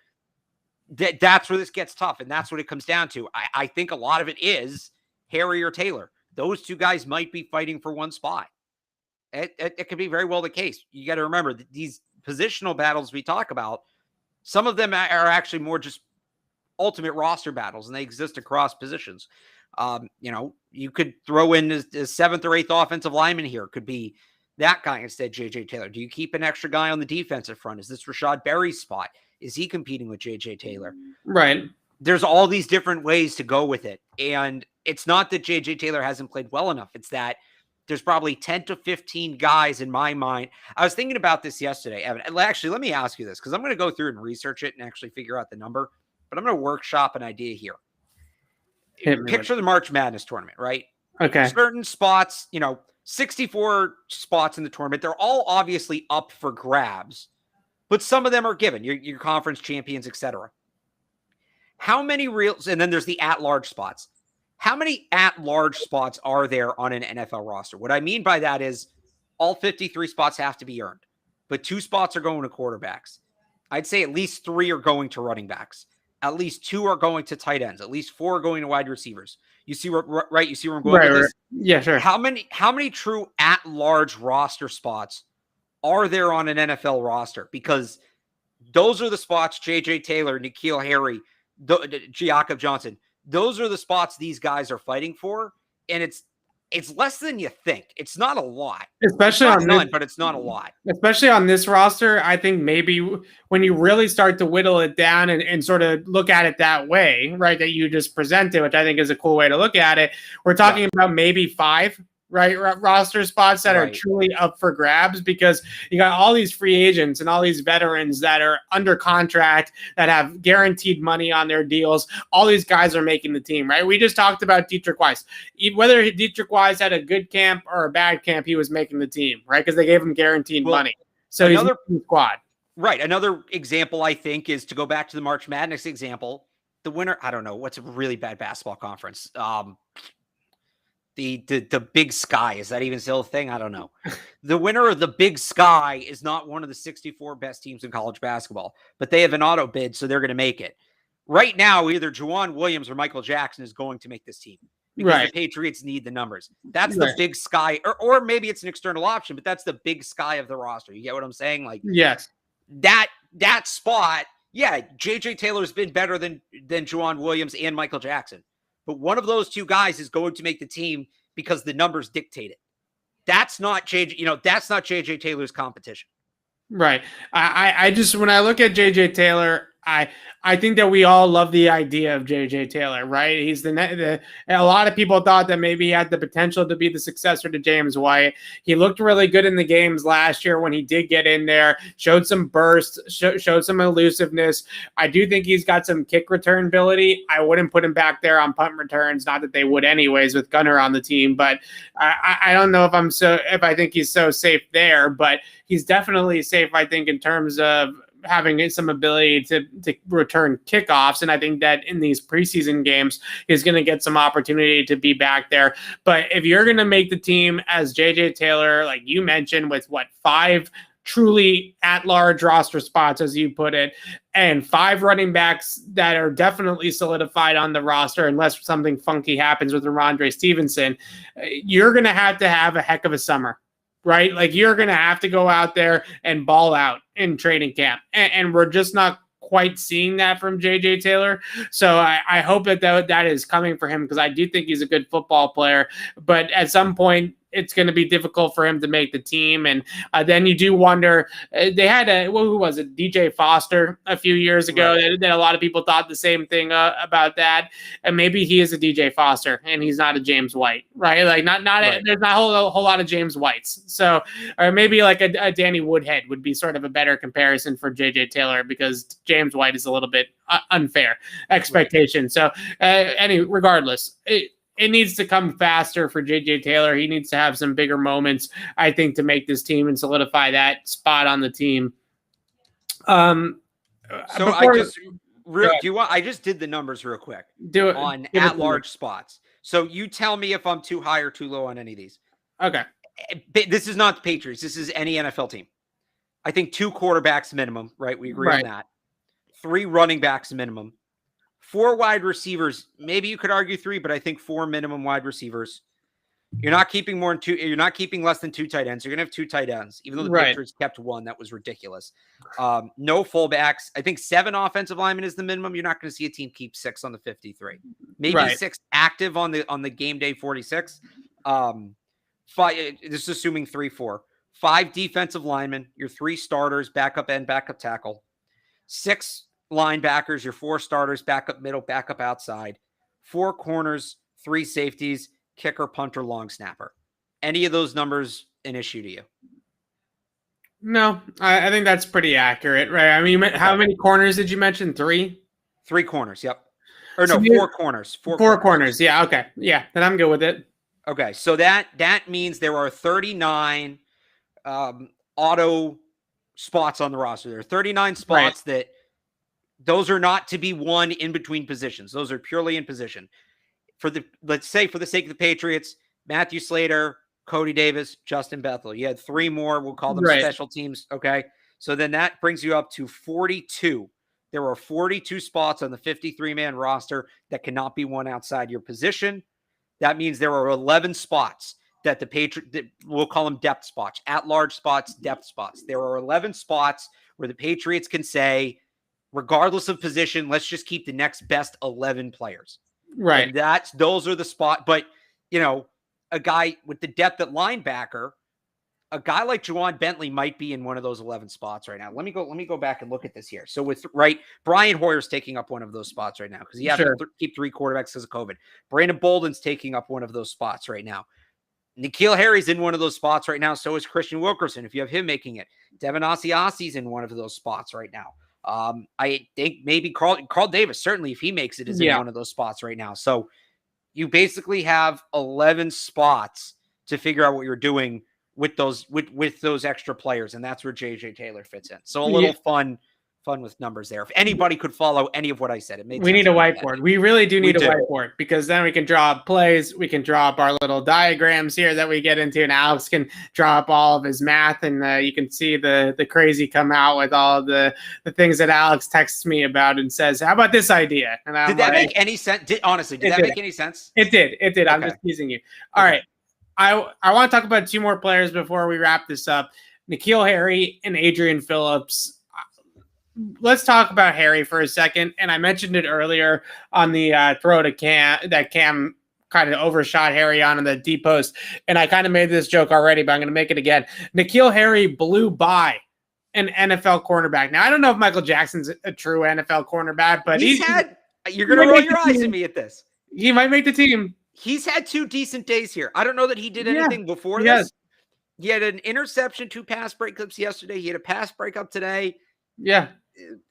that's where this gets tough, and that's what it comes down to. I think a lot of it is Harry or Taylor. Those 2 guys might be fighting for one spot. It could be very well the case. You got to remember that these positional battles we talk about, some of them are actually more just ultimate roster battles, and they exist across positions. You could throw in a 7th or 8th offensive lineman here. Could be that guy instead, JJ Taylor. Do you keep an extra guy on the defensive front? Is this Rashad Berry's spot? Is he competing with JJ Taylor? Right. There's all these different ways to go with it. And it's not that JJ Taylor hasn't played well enough. It's that there's probably 10 to 15 guys in my mind. I was thinking about this yesterday, Evan. Actually, let me ask you this, because I'm going to go through and research it and actually figure out the number. But I'm going to workshop an idea here. Picture the March Madness tournament, right? Okay. Certain spots, 64 spots in the tournament. They're all obviously up for grabs, but some of them are given. Your conference champions, etc. How many and then there's the at-large spots. How many at-large spots are there on an NFL roster? What I mean by that is all 53 spots have to be earned, but 2 spots are going to quarterbacks. I'd say at least 3 are going to running backs. At least 2 are going to tight ends. At least 4 are going to wide receivers. You see where You see where I'm going with this? Yeah, sure. How many true at-large roster spots are there on an NFL roster? Because those are the spots JJ Taylor, N'Keal Harry, Jakob Johnson. Those are the spots these guys are fighting for, and it's less than you think. It's not a lot. Especially on none, but it's not a lot. Especially on this roster, I think maybe when you really start to whittle it down and sort of look at it that way, right, that you just presented, which I think is a cool way to look at it, we're talking about maybe 5, right, roster spots that are truly up for grabs, because you got all these free agents and all these veterans that are under contract that have guaranteed money on their deals. All these guys are making the team, right? We just talked about Dietrich Weiss. Whether Dietrich Weiss had a good camp or a bad camp, he was making the team, right? Because they gave him guaranteed money. So he's in the squad. Right. Another example, I think, is to go back to the March Madness example. The winner, I don't know, what's a really bad basketball conference? The Big Sky, is that even still a thing? I don't know. The winner of the Big Sky is not one of the 64 best teams in college basketball, but they have an auto bid, so they're going to make it. Right now, either Juwan Williams or Michael Jackson is going to make this team, because the Patriots need the numbers. That's the Big Sky, or maybe it's an external option, but that's the Big Sky of the roster. You get what I'm saying? Like, yes, that spot. Yeah, JJ Taylor's been better than Juwan Williams and Michael Jackson. But one of those 2 guys is going to make the team because the numbers dictate it. That's not JJ Taylor's competition. Right. I just, when I look at JJ Taylor, I think that we all love the idea of JJ Taylor, right? He's a lot of people thought that maybe he had the potential to be the successor to James White. He looked really good in the games last year when he did get in there, showed some burst, showed some elusiveness. I do think he's got some kick return ability. I wouldn't put him back there on punt returns, not that they would anyways with Gunner on the team, but I don't know if I think he's so safe there, but he's definitely safe, I think, in terms of having some ability to return kickoffs. And I think that in these preseason games, he's going to get some opportunity to be back there. But if you're going to make the team as JJ Taylor, like you mentioned, with 5 truly at-large roster spots, as you put it, and 5 running backs that are definitely solidified on the roster, unless something funky happens with Ramondre Stevenson, you're going to have a heck of a summer, right? Like, you're going to have to go out there and ball out in training camp. And we're just not quite seeing that from JJ Taylor. So I hope that is coming for him, because I do think he's a good football player. But at some point, it's going to be difficult for him to make the team. And then you do wonder, they had who was it? DJ Foster a few years ago. Right. That a lot of people thought the same thing about that. And maybe he is a DJ Foster and he's not a James White, right? Like not right. There's not a whole lot of James Whites. So, or maybe like a Danny Woodhead would be sort of a better comparison for JJ Taylor, because James White is a little bit unfair expectation. Right. So regardless, it needs to come faster for JJ Taylor. He needs to have some bigger moments, I think, to make this team and solidify that spot on the team. I just did the numbers real quick. Do it on at-large spots. So you tell me if I'm too high or too low on any of these. Okay. This is not the Patriots. This is any NFL team. I think 2 quarterbacks minimum, right? We agree on that. 3 running backs minimum. 4 wide receivers. Maybe you could argue 3, but I think 4 minimum wide receivers. You're not keeping more than 2. You're not keeping less than 2 tight ends. You're gonna have 2 tight ends, even though the Patriots kept 1. That was ridiculous. No fullbacks. I think 7 offensive linemen is the minimum. You're not going to see a team keep 6 on the 53. Maybe 6 active on the game day 46. 5. This is assuming 3-4. 5 defensive linemen. Your 3 starters, backup end, backup tackle. 6 linebackers, your 4 starters, backup middle, backup outside, 4 corners, 3 safeties, kicker, punter, long snapper. Any of those numbers an issue to you? No, I think that's pretty accurate, right? I mean, how many corners did you mention? 3? 3 corners, yep. Or no, 4 corners. 4 corners, yeah, okay. Yeah, then I'm good with it. Okay, so that means there are 39 auto spots on the roster. There are 39 spots that those are not to be won in between positions. Those are purely in position. Let's say for the sake of the Patriots, Matthew Slater, Cody Davis, Justin Bethel. You had 3 more. We'll call them special teams. Okay. So then that brings you up to 42. There are 42 spots on the 53-man roster that cannot be won outside your position. That means there are 11 spots that the Patriots, we'll call them depth spots, at-large spots, depth spots. There are 11 spots where the Patriots can say, regardless of position, let's just keep the next best 11 players. Right. And those are the spot. But, a guy with the depth at linebacker, a guy like Juwan Bentley might be in one of those 11 spots right now. Let me go back and look at this here. So Brian Hoyer's taking up one of those spots right now, because he has to keep 3 quarterbacks because of COVID. Brandon Bolden's taking up one of those spots right now. N'Keal Harry's in one of those spots right now. So is Christian Wilkerson, if you have him making it. Devin Asiasi's in one of those spots right now. I think maybe Carl Davis, certainly if he makes it, is in one of those spots right now. So you basically have 11 spots to figure out what you're doing with those extra players, and that's where JJ Taylor fits in. So a little fun with numbers there. If anybody could follow any of what I said, we need a whiteboard. We really do need a whiteboard, because then we can draw up plays. We can draw up our little diagrams here that we get into, and Alex can draw up all of his math, and you can see the crazy come out with all the things that Alex texts me about and says, how about this idea? And did that make any sense? Did that make any sense? It did. Okay. I'm just teasing you. All right. I want to talk about 2 more players before we wrap this up. N'Keal Harry and Adrian Phillips. Let's talk about Harry for a second. And I mentioned it earlier on the throw to Cam kind of overshot Harry on in the deep post. And I kind of made this joke already, but I'm going to make it again. N'Keal Harry blew by an NFL cornerback. Now, I don't know if Michael Jackson's a true NFL cornerback, but you're going to roll your eyes at me at this. He might make the team. He's had 2 decent days here. I don't know that he did anything before this. He had an interception, 2 pass breakups yesterday. He had a pass breakup today. Yeah.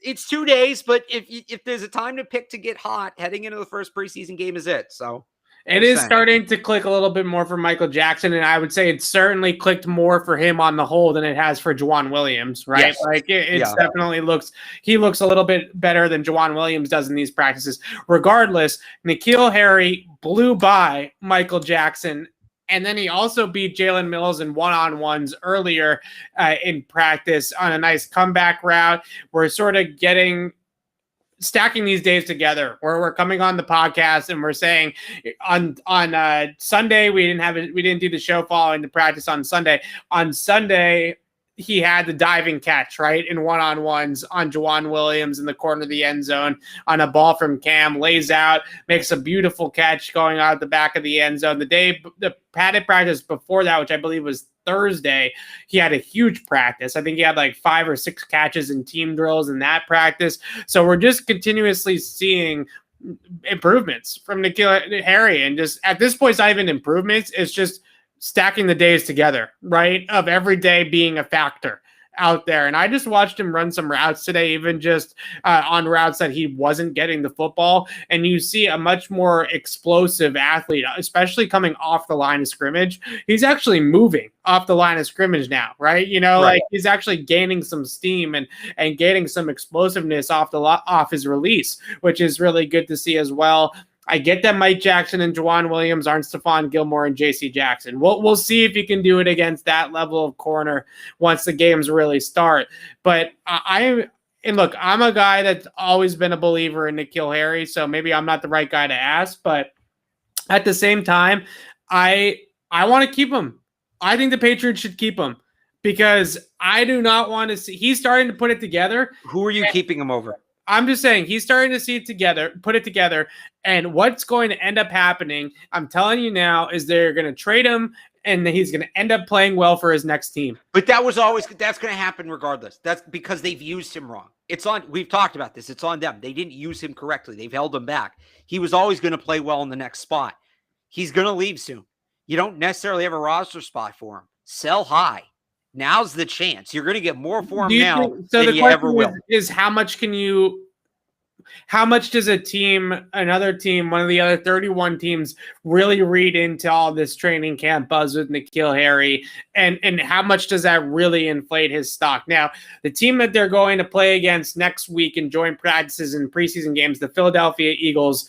It's 2 days, but if there's a time to pick to get hot, heading into the first preseason game is it. So it is starting to click a little bit more for Michael Jackson, and I would say it's certainly clicked more for him on the whole than it has for Juwan Williams, right? Yes. Like it definitely looks a little bit better than Juwan Williams does in these practices. Regardless, N'Keal Harry blew by Michael Jackson, And then he also beat Jalen Mills in one-on-ones earlier in practice on a nice comeback route. We're sort of stacking these days together where we're coming on the podcast and we're saying on Sunday we didn't do the show following the practice on Sunday. On Sunday he had the diving catch, right, in one-on-ones on Juwan Williams in the corner of the end zone on a ball from Cam, lays out, makes a beautiful catch going out the back of the end zone. The padded practice before that, which I believe was Thursday, he had a huge practice. I think he had like 5 or 6 catches in team drills in that practice. So we're just continuously seeing improvements from N'Keal Harry. And just at this point, it's not even improvements. It's just stacking the days together, right? Of every day being a factor out there. And I just watched him run some routes today, even just on routes that he wasn't getting the football. And you see a much more explosive athlete, especially coming off the line of scrimmage. He's actually moving off the line of scrimmage now, right? Like he's actually gaining some steam and gaining some explosiveness off his release, which is really good to see as well. I get that Mike Jackson and Juwan Williams aren't Stephon Gilmore and J.C. Jackson. We'll see if he can do it against that level of corner once the games really start. But I'm a guy that's always been a believer in N'Keal Harry, so maybe I'm not the right guy to ask. But at the same time, I want to keep him. I think the Patriots should keep him because I do not want to see – he's starting to put it together. Who are you keeping him over? I'm just saying he's starting to put it together. And what's going to end up happening, I'm telling you now, is they're going to trade him and he's going to end up playing well for his next team. But that's going to happen regardless. That's because they've used him wrong. We've talked about this. It's on them. They didn't use him correctly. They've held him back. He was always going to play well in the next spot. He's going to leave soon. You don't necessarily have a roster spot for him. Sell high. Now's the chance. You're going to get more for him now than you ever will. Is how much does another team, one of the other 31 teams, really read into all this training camp buzz with N'Keal Harry? And how much does that really inflate his stock? Now, the team that they're going to play against next week in joint practices and preseason games, the Philadelphia Eagles,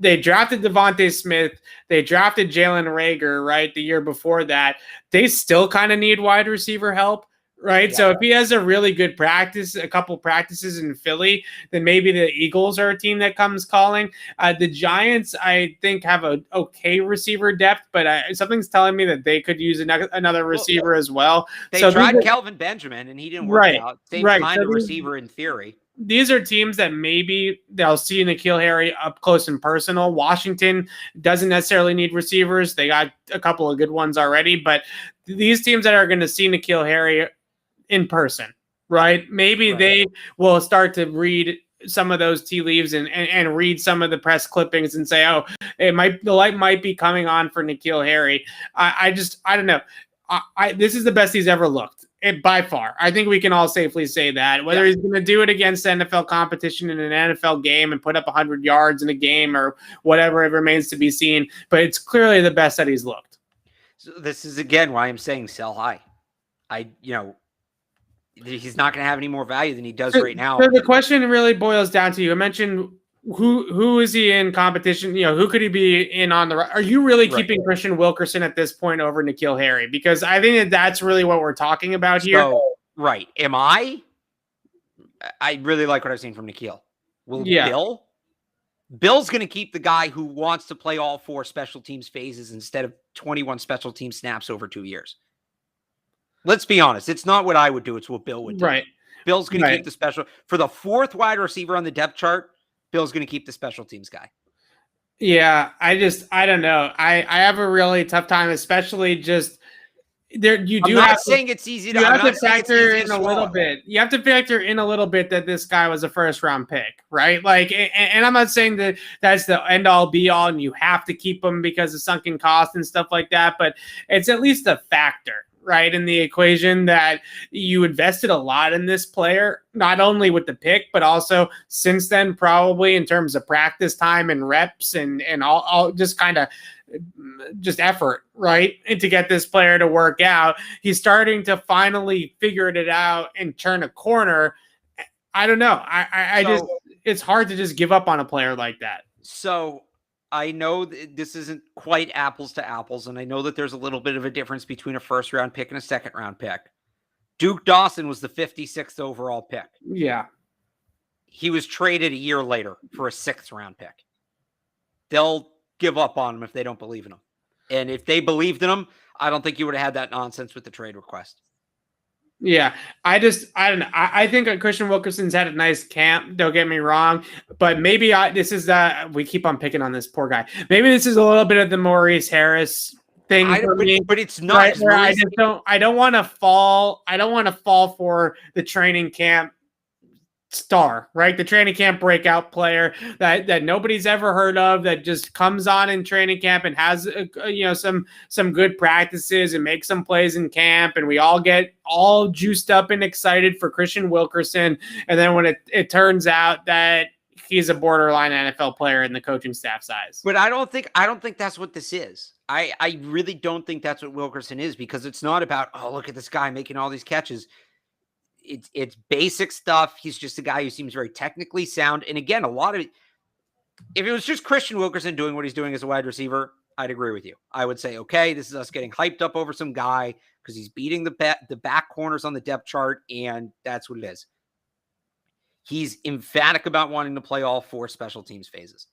they drafted Devontae Smith. They drafted Jalen Reagor, right, the year before that. They still kind of need wide receiver help, right? Yeah. So if he has a really good a couple practices in Philly, then maybe the Eagles are a team that comes calling. The Giants, I think, have a okay receiver depth, but something's telling me that they could use another receiver as well. They tried Kelvin Benjamin, and he didn't work out. Same kind of receiver in theory. These are teams that maybe they'll see N'Keal Harry up close and personal. Washington doesn't necessarily need receivers. They got a couple of good ones already, but these teams that are going to see N'Keal Harry in person, right? Maybe they will start to read some of those tea leaves and read some of the press clippings and say, oh, the light might be coming on for N'Keal Harry. I don't know. This is the best he's ever looked. By far. I think we can all safely say that. Whether he's going to do it against NFL competition in an NFL game and put up 100 yards in a game or whatever, it remains to be seen. But it's clearly the best that he's looked. So this is, again, why I'm saying sell high. He's not going to have any more value than he does right now. So the question really boils down to, you mentioned who is he in competition? Who could he be in on the right? Are you really keeping Christian Wilkerson at this point over N'Keal Harry? Because I think that's really what we're talking about here. So, am I? I really like what I've seen from N'Keal. Bill's going to keep the guy who wants to play all 4 special teams phases instead of 21 special team snaps over 2 years. Let's be honest. It's not what I would do. It's what Bill would do. Right. Bill's going to keep the special. For the 4th wide receiver on the depth chart, Bill's going to keep the special teams guy. Yeah, I don't know. I have a really tough time, especially just there. I'm not saying it's easy to. You have to factor in a little bit. You have to factor in a little bit that this guy was a 1st-round pick, right? Like, and I'm not saying that that's the end all be all, and you have to keep him because of sunken cost and stuff like that. But it's at least a factor, right, in the equation that you invested a lot in this player, not only with the pick, but also since then, probably in terms of practice time and reps and all just kind of just effort, right? And to get this player to work out. He's starting to finally figure it out and turn a corner. I don't know. It's hard to just give up on a player like that. So I know this isn't quite apples to apples, and I know that there's a little bit of a difference between a first-round pick and a second-round pick. Duke Dawson was the 56th overall pick. Yeah. He was traded a year later for a 6th-round pick. They'll give up on him if they don't believe in him. And if they believed in him, I don't think you would have had that nonsense with the trade request. Yeah, I don't know. I think Christian Wilkerson's had a nice camp. Don't get me wrong, but maybe this is we keep on picking on this poor guy. Maybe this is a little bit of the Maurice Harris thing for me, but it's not. Right, I don't want to fall. I don't want to fall for the training camp star, right? The training camp breakout player that nobody's ever heard of, that just comes on in training camp and has some good practices and makes some plays in camp, and we all get all juiced up and excited for Christian Wilkerson, and then when it turns out that he's a borderline NFL player in the coaching staff size. But I don't think that's what this is. I really don't think that's what Wilkerson is, because it's not about, oh, look at this guy making all these catches. It's basic stuff. He's just a guy who seems very technically sound. And again, a lot of it, if it was just Christian Wilkerson doing what he's doing as a wide receiver, I'd agree with you. I would say, okay, this is us getting hyped up over some guy because he's beating the back corners on the depth chart, and that's what it is. He's emphatic about wanting to play all 4 special teams phases.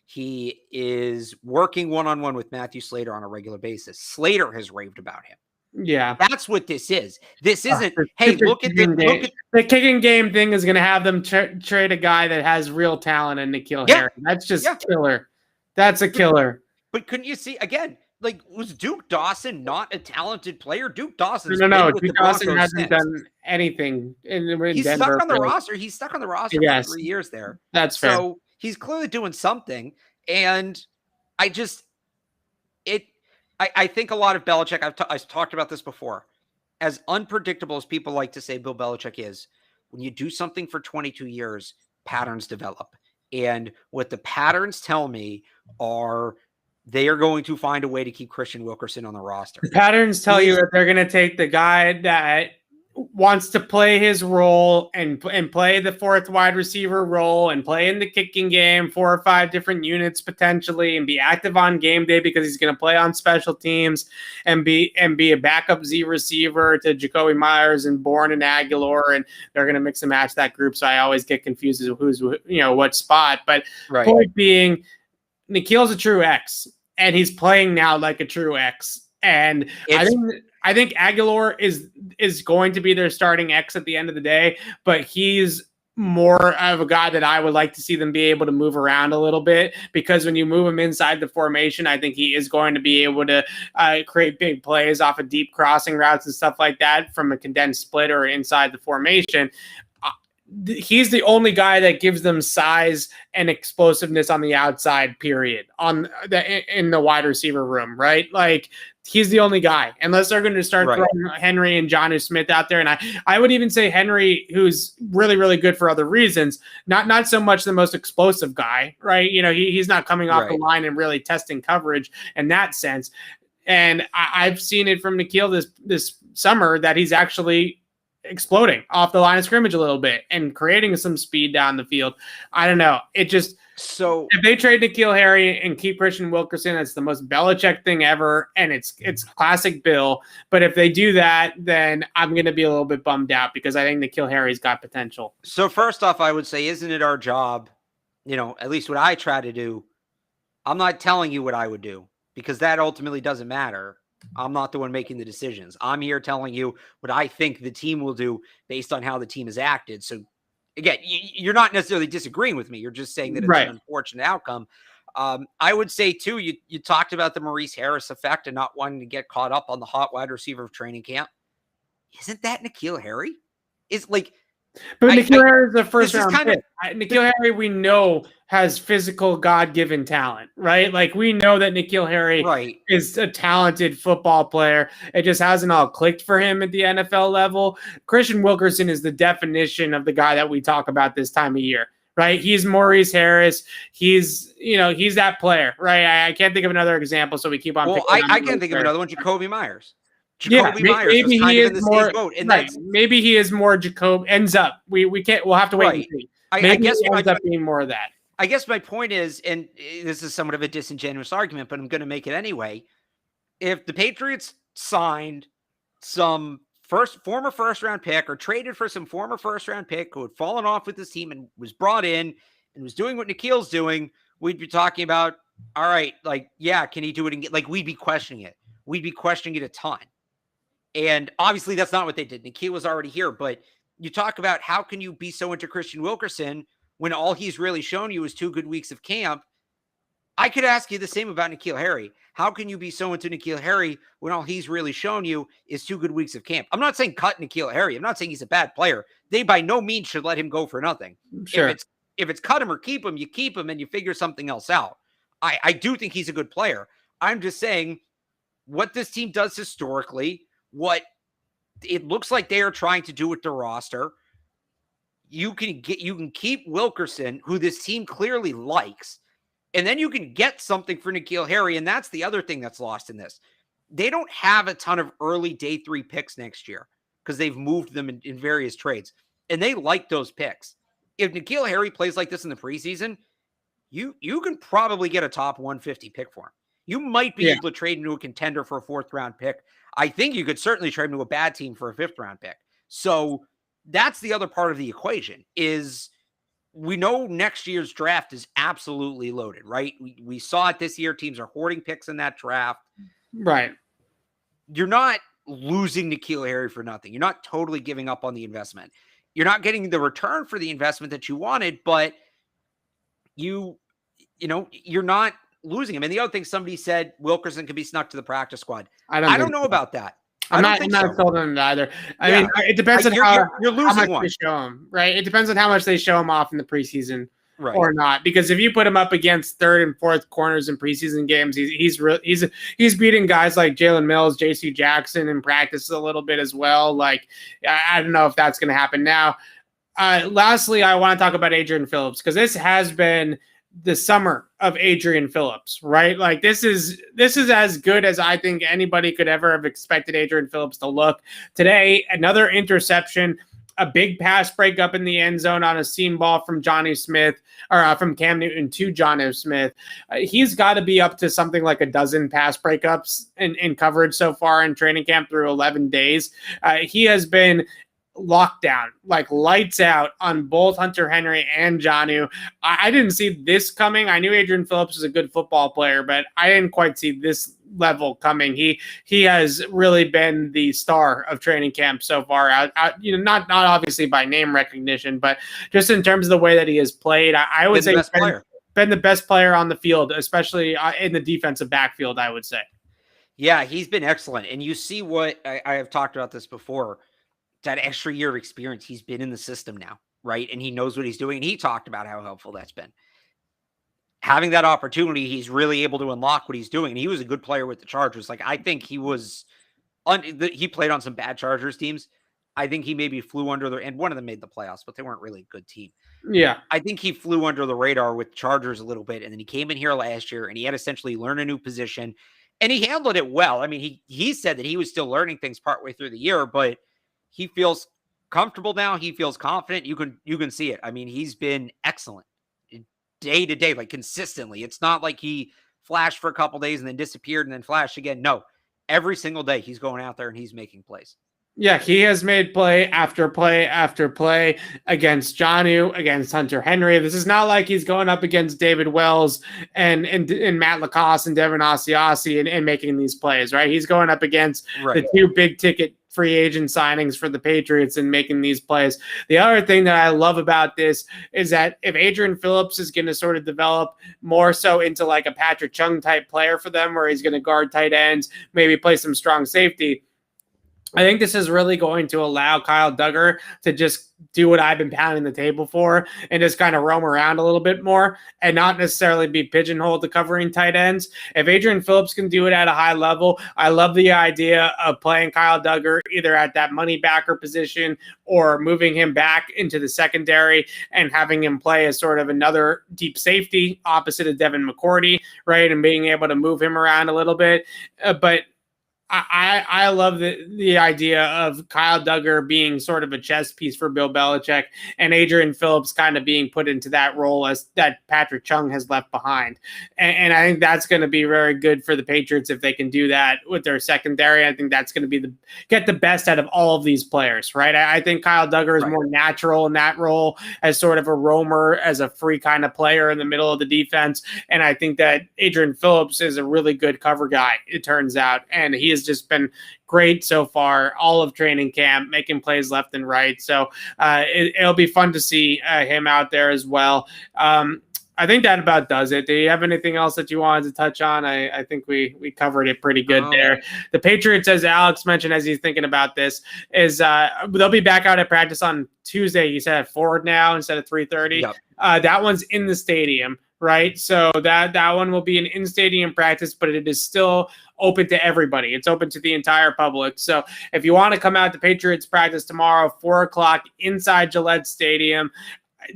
He is working one-on-one with Matthew Slater on a regular basis. Slater has raved about him. Yeah, that's what this is. This isn't, hey, look at the kicking game thing is going to have them trade a guy that has real talent in N'Keal Harry. That's just killer. That's a killer. But couldn't you see, again, like, was Duke Dawson not a talented player? Duke Dawson. No. Duke Dawson hasn't done anything in He's Denver, stuck on the roster. He's stuck on the roster for 3 years there. That's fair. So he's clearly doing something. And I think a lot of Belichick, I've talked about this before, as unpredictable as people like to say Bill Belichick is, when you do something for 22 years, patterns develop. And what the patterns tell me are they are going to find a way to keep Christian Wilkerson on the roster. The patterns tell you that they're going to take the guy that wants to play his role and play the 4th wide receiver role and play in the kicking game, 4 or 5 different units potentially, and be active on game day because he's going to play on special teams and be a backup Z receiver to Jacoby Myers and Bourne and Aguilar, and they're going to mix and match that group. So I always get confused as to who's what spot. But point being, N'Keal's a true X, and he's playing now like a true X. And I think Aguilar is going to be their starting X at the end of the day, but he's more of a guy that I would like to see them be able to move around a little bit, because when you move him inside the formation, I think he is going to be able to create big plays off of deep crossing routes and stuff like that from a condensed split or inside the formation. He's the only guy that gives them size and explosiveness on the outside, period, in the wide receiver room, right? Like, he's the only guy, unless they're going to start throwing Henry and Jonnu Smith out there. And I would even say Henry, who's really, really good for other reasons, not so much the most explosive guy, right? He's not coming off the line and really testing coverage in that sense. And I've seen it from N'Keal this summer that he's actually exploding off the line of scrimmage a little bit and creating some speed down the field. I don't know. So if they trade N'Keal Harry and keep Christian Wilkerson, it's the most Belichick thing ever, and it's classic Bill. But if they do that, then I'm going to be a little bit bummed out, because I think N'Keal Harry's got potential. So first off, I would say, isn't it our job, at least what I try to do, I'm not telling you what I would do, because that ultimately doesn't matter. I'm not the one making the decisions. I'm here telling you what I think the team will do based on how the team has acted. So again, you're not necessarily disagreeing with me. You're just saying that it's an unfortunate outcome. I would say too, you talked about the Maurice Harris effect and not wanting to get caught up on the hot wide receiver of training camp. Isn't that N'Keal Harry? But N'Keal Harry is a first round pick. N'Keal Harry, we know, has physical God-given talent, right? Like, we know that N'Keal Harry is a talented football player. It just hasn't all clicked for him at the NFL level. Christian Wilkerson is the definition of the guy that we talk about this time of year, right? He's Maurice Harris. He's that player, right? I can't think of another example, so we keep on. Well, I can't think of another one. Jacoby Myers. Myers maybe he is more. Maybe he is more Jacob. Ends up. We'll have to wait and see. I guess he ends up being more of that. I guess my point is, and this is somewhat of a disingenuous argument, but I'm going to make it anyway. If the Patriots signed some former first round pick or traded for some former first round pick who had fallen off with this team and was brought in and was doing what N'Keal's doing, we'd be talking about, all right, like, yeah, can he do it again? Like, we'd be questioning it. We'd be questioning it a ton. And obviously that's not what they did. N'Keal was already here, but you talk about how can you be so into Christian Wilkerson when all he's really shown you is 2 good weeks of camp. I could ask you the same about N'Keal Harry. How can you be so into N'Keal Harry when all he's really shown you is 2 good weeks of camp? I'm not saying cut N'Keal Harry. I'm not saying he's a bad player. They by no means should let him go for nothing. Sure. If it's cut him or keep him, you keep him and you figure something else out. I do think he's a good player. I'm just saying what this team does historically, what it looks like they are trying to do with the roster. You can keep Wilkerson, who this team clearly likes, and then you can get something for N'Keal Harry. And that's the other thing that's lost in this. They don't have a ton of early day 3 picks next year because they've moved them in various trades. And they like those picks. If N'Keal Harry plays like this in the preseason, you can probably get a top 150 pick for him. You might be able to trade into a contender for a 4th round pick. I think you could certainly trade into a bad team for a 5th round pick. So that's the other part of the equation is we know next year's draft is absolutely loaded, right? We saw it this year. Teams are hoarding picks in that draft. Right. You're not losing N'Keal Harry for nothing. You're not totally giving up on the investment. You're not getting the return for the investment that you wanted, but you're not losing him. And the other thing somebody said, Wilkerson could be snuck to the practice squad. I don't know about that. I'm not sold on it either. I mean, it depends on how much they show him, right? It depends on how much they show him off in the preseason, or not. Because if you put him up against 3rd and 4th corners in preseason games, he's beating guys like Jalen Mills, J.C. Jackson in practice a little bit as well. Like, I don't know if that's going to happen now. Lastly, I want to talk about Adrian Phillips because this has been the summer of Adrian Phillips, right? Like this is as good as I think anybody could ever have expected Adrian Phillips to look. Today, another interception, a big pass breakup in the end zone on a seam ball from Johnny Smith or from Cam Newton to Johnny Smith. He's got to be up to something like a dozen pass breakups in coverage so far in training camp through 11 days. He has been lockdown, like lights out on both Hunter Henry and Jonnu. I didn't see this coming. I knew Adrian Phillips was a good football player, but I didn't quite see this level coming. He has really been the star of training camp so far. Not obviously by name recognition, but just in terms of the way that he has played. I would say been the best player on the field, especially in the defensive backfield, I would say. Yeah, he's been excellent. And you see what I have talked about this before. That extra year of experience, he's been in the system now, right? And he knows what he's doing. And he talked about how helpful that's been. Having that opportunity, he's really able to unlock what he's doing. And he was a good player with the Chargers. Like, I think he played on some bad Chargers teams. I think he maybe flew under and one of them made the playoffs, but they weren't really a good team. Yeah. I think he flew under the radar with Chargers a little bit. And then he came in here last year and he had essentially learned a new position and he handled it well. I mean, he said that he was still learning things partway through the year, but he feels comfortable now. He feels confident. You can see it. I mean, he's been excellent day to day, like consistently. It's not like he flashed for a couple days and then disappeared and then flashed again. No, every single day he's going out there and he's making plays. Yeah, he has made play after play after play against Jonnu, against Hunter Henry. This is not like he's going up against David Wells and Matt Lacoste and Devin Asiasi and making these plays, right? He's going up against the 2 big ticket free agent signings for the Patriots and making these plays. The other thing that I love about this is that if Adrian Phillips is going to sort of develop more so into like a Patrick Chung type player for them, where he's going to guard tight ends, maybe play some strong safety, I think this is really going to allow Kyle Duggar to just do what I've been pounding the table for and just kind of roam around a little bit more and not necessarily be pigeonholed to covering tight ends. If Adrian Phillips can do it at a high level, I love the idea of playing Kyle Duggar either at that money backer position or moving him back into the secondary and having him play as sort of another deep safety opposite of Devin McCourty, right? And being able to move him around a little bit. But I love the idea of Kyle Duggar being sort of a chess piece for Bill Belichick and Adrian Phillips kind of being put into that role as that Patrick Chung has left behind. And I think that's going to be very good for the Patriots if they can do that with their secondary. I think that's going to be get the best out of all of these players, right? I think Kyle Duggar is more natural in that role as sort of a roamer, as a free kind of player in the middle of the defense. And I think that Adrian Phillips is a really good cover guy, it turns out. And he has just been great so far, all of training camp, making plays left and right. So it'll be fun to see him out there as well. I think that about does it. Do you have anything else that you wanted to touch on? I think we covered it pretty good there. The Patriots, as Alex mentioned, as he's thinking about this, is they'll be back out at practice on Tuesday. You said at 4 now instead of 3:30. Yep. That one's in the stadium, right? So that one will be an in-stadium practice, but it is still open to everybody. It's open to the entire public. So if you want to come out to Patriots practice tomorrow, 4 o'clock inside Gillette Stadium,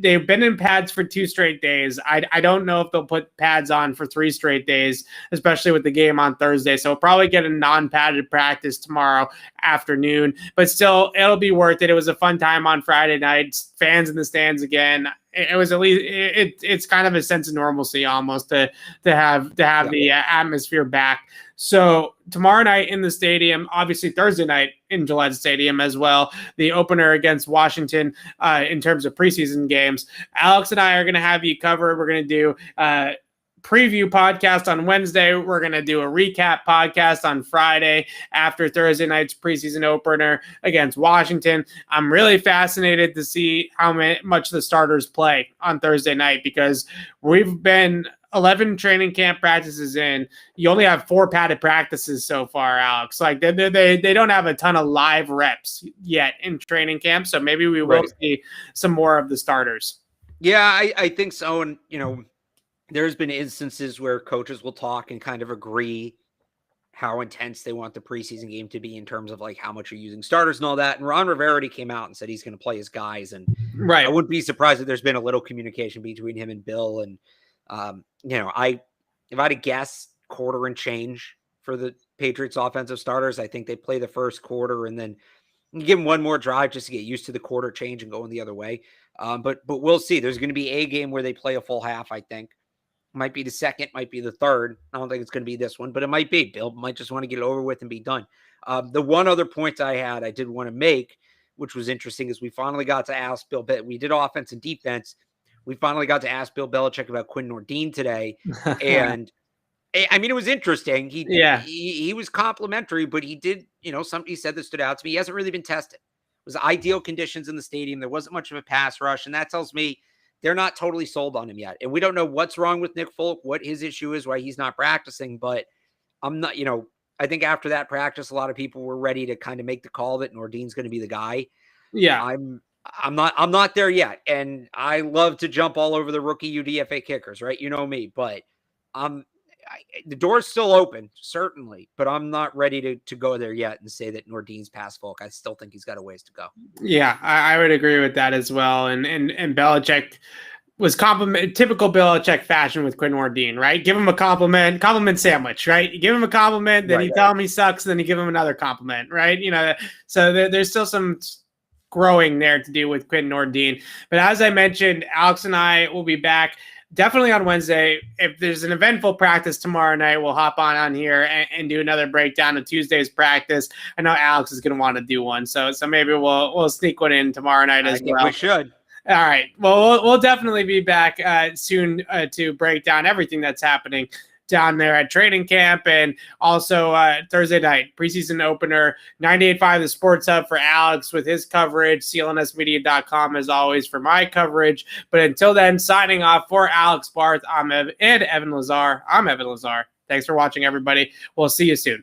they've been in pads for 2 straight days. I don't know if they'll put pads on for 3 straight days, especially with the game on Thursday. So we'll probably get a non-padded practice tomorrow afternoon, but still it'll be worth it. It was a fun time on Friday night. Fans in the stands again. It was at least it's kind of a sense of normalcy almost to have the atmosphere back. So tomorrow night in the stadium, obviously Thursday night in Gillette Stadium as well, the opener against Washington in terms of preseason games. Alex and I are going to have you covered. We're going to do preview podcast on Wednesday. We're going to do a recap podcast on Friday after Thursday night's preseason opener against Washington. I'm really fascinated to see how much the starters play on Thursday night because we've been 11 training camp practices in. You only have 4 padded practices so far, Alex. Like they don't have a ton of live reps yet in training camp. So maybe we will see some more of the starters. Yeah, I think so. And, there's been instances where coaches will talk and kind of agree how intense they want the preseason game to be in terms of like how much you're using starters and all that. And Ron Rivera already came out and said he's going to play his guys. And I wouldn't be surprised if there's been a little communication between him and Bill. And, if I had to guess, quarter and change for the Patriots offensive starters, I think they play the first quarter and then give them one more drive just to get used to the quarter change and going the other way. But we'll see. There's going to be a game where they play a full half, I think. Might be the second, might be the third. I don't think it's going to be this one, but it might be. Bill might just want to get it over with and be done. The one other point I did want to make, which was interesting, is we finally got to ask Bill. We did offense and defense. We finally got to ask Bill Belichick about Quinn Nordin today. And I mean, it was interesting. He was complimentary, but he did, something he said that stood out to me. He hasn't really been tested. It was ideal conditions in the stadium. There wasn't much of a pass rush. And that tells me they're not totally sold on him yet. And we don't know what's wrong with Nick Folk, what his issue is, why he's not practicing. But I'm not, I think after that practice, a lot of people were ready to kind of make the call that Nordin's going to be the guy. Yeah. I'm not there yet. And I love to jump all over the rookie UDFA kickers, right? You know me, but the door's still open, certainly, but I'm not ready to go there yet and say that Nordin's past Folk. I still think he's got a ways to go. Yeah, I would agree with that as well. And Belichick was typical Belichick fashion with Quinn Nordin, right? Give him a compliment sandwich, right? You give him a compliment, then you tell him he sucks, then you give him another compliment, right? So there's still some growing there to do with Quinn Nordin. But as I mentioned, Alex and I will be back definitely on Wednesday. If there's an eventful practice tomorrow night, we'll hop on here and do another breakdown of Tuesday's practice. I know Alex is going to want to do one, so maybe we'll sneak one in tomorrow night as well. We should. All right. Well, we'll definitely be back soon to break down everything that's happening down there at training camp, and also Thursday night preseason opener 98.5 The Sports Hub for Alex with his coverage, CLNSmedia.com as always for my coverage. But until then, signing off for Alex Barth and Evan Lazar. I'm Evan Lazar. Thanks for watching, everybody. We'll see you soon.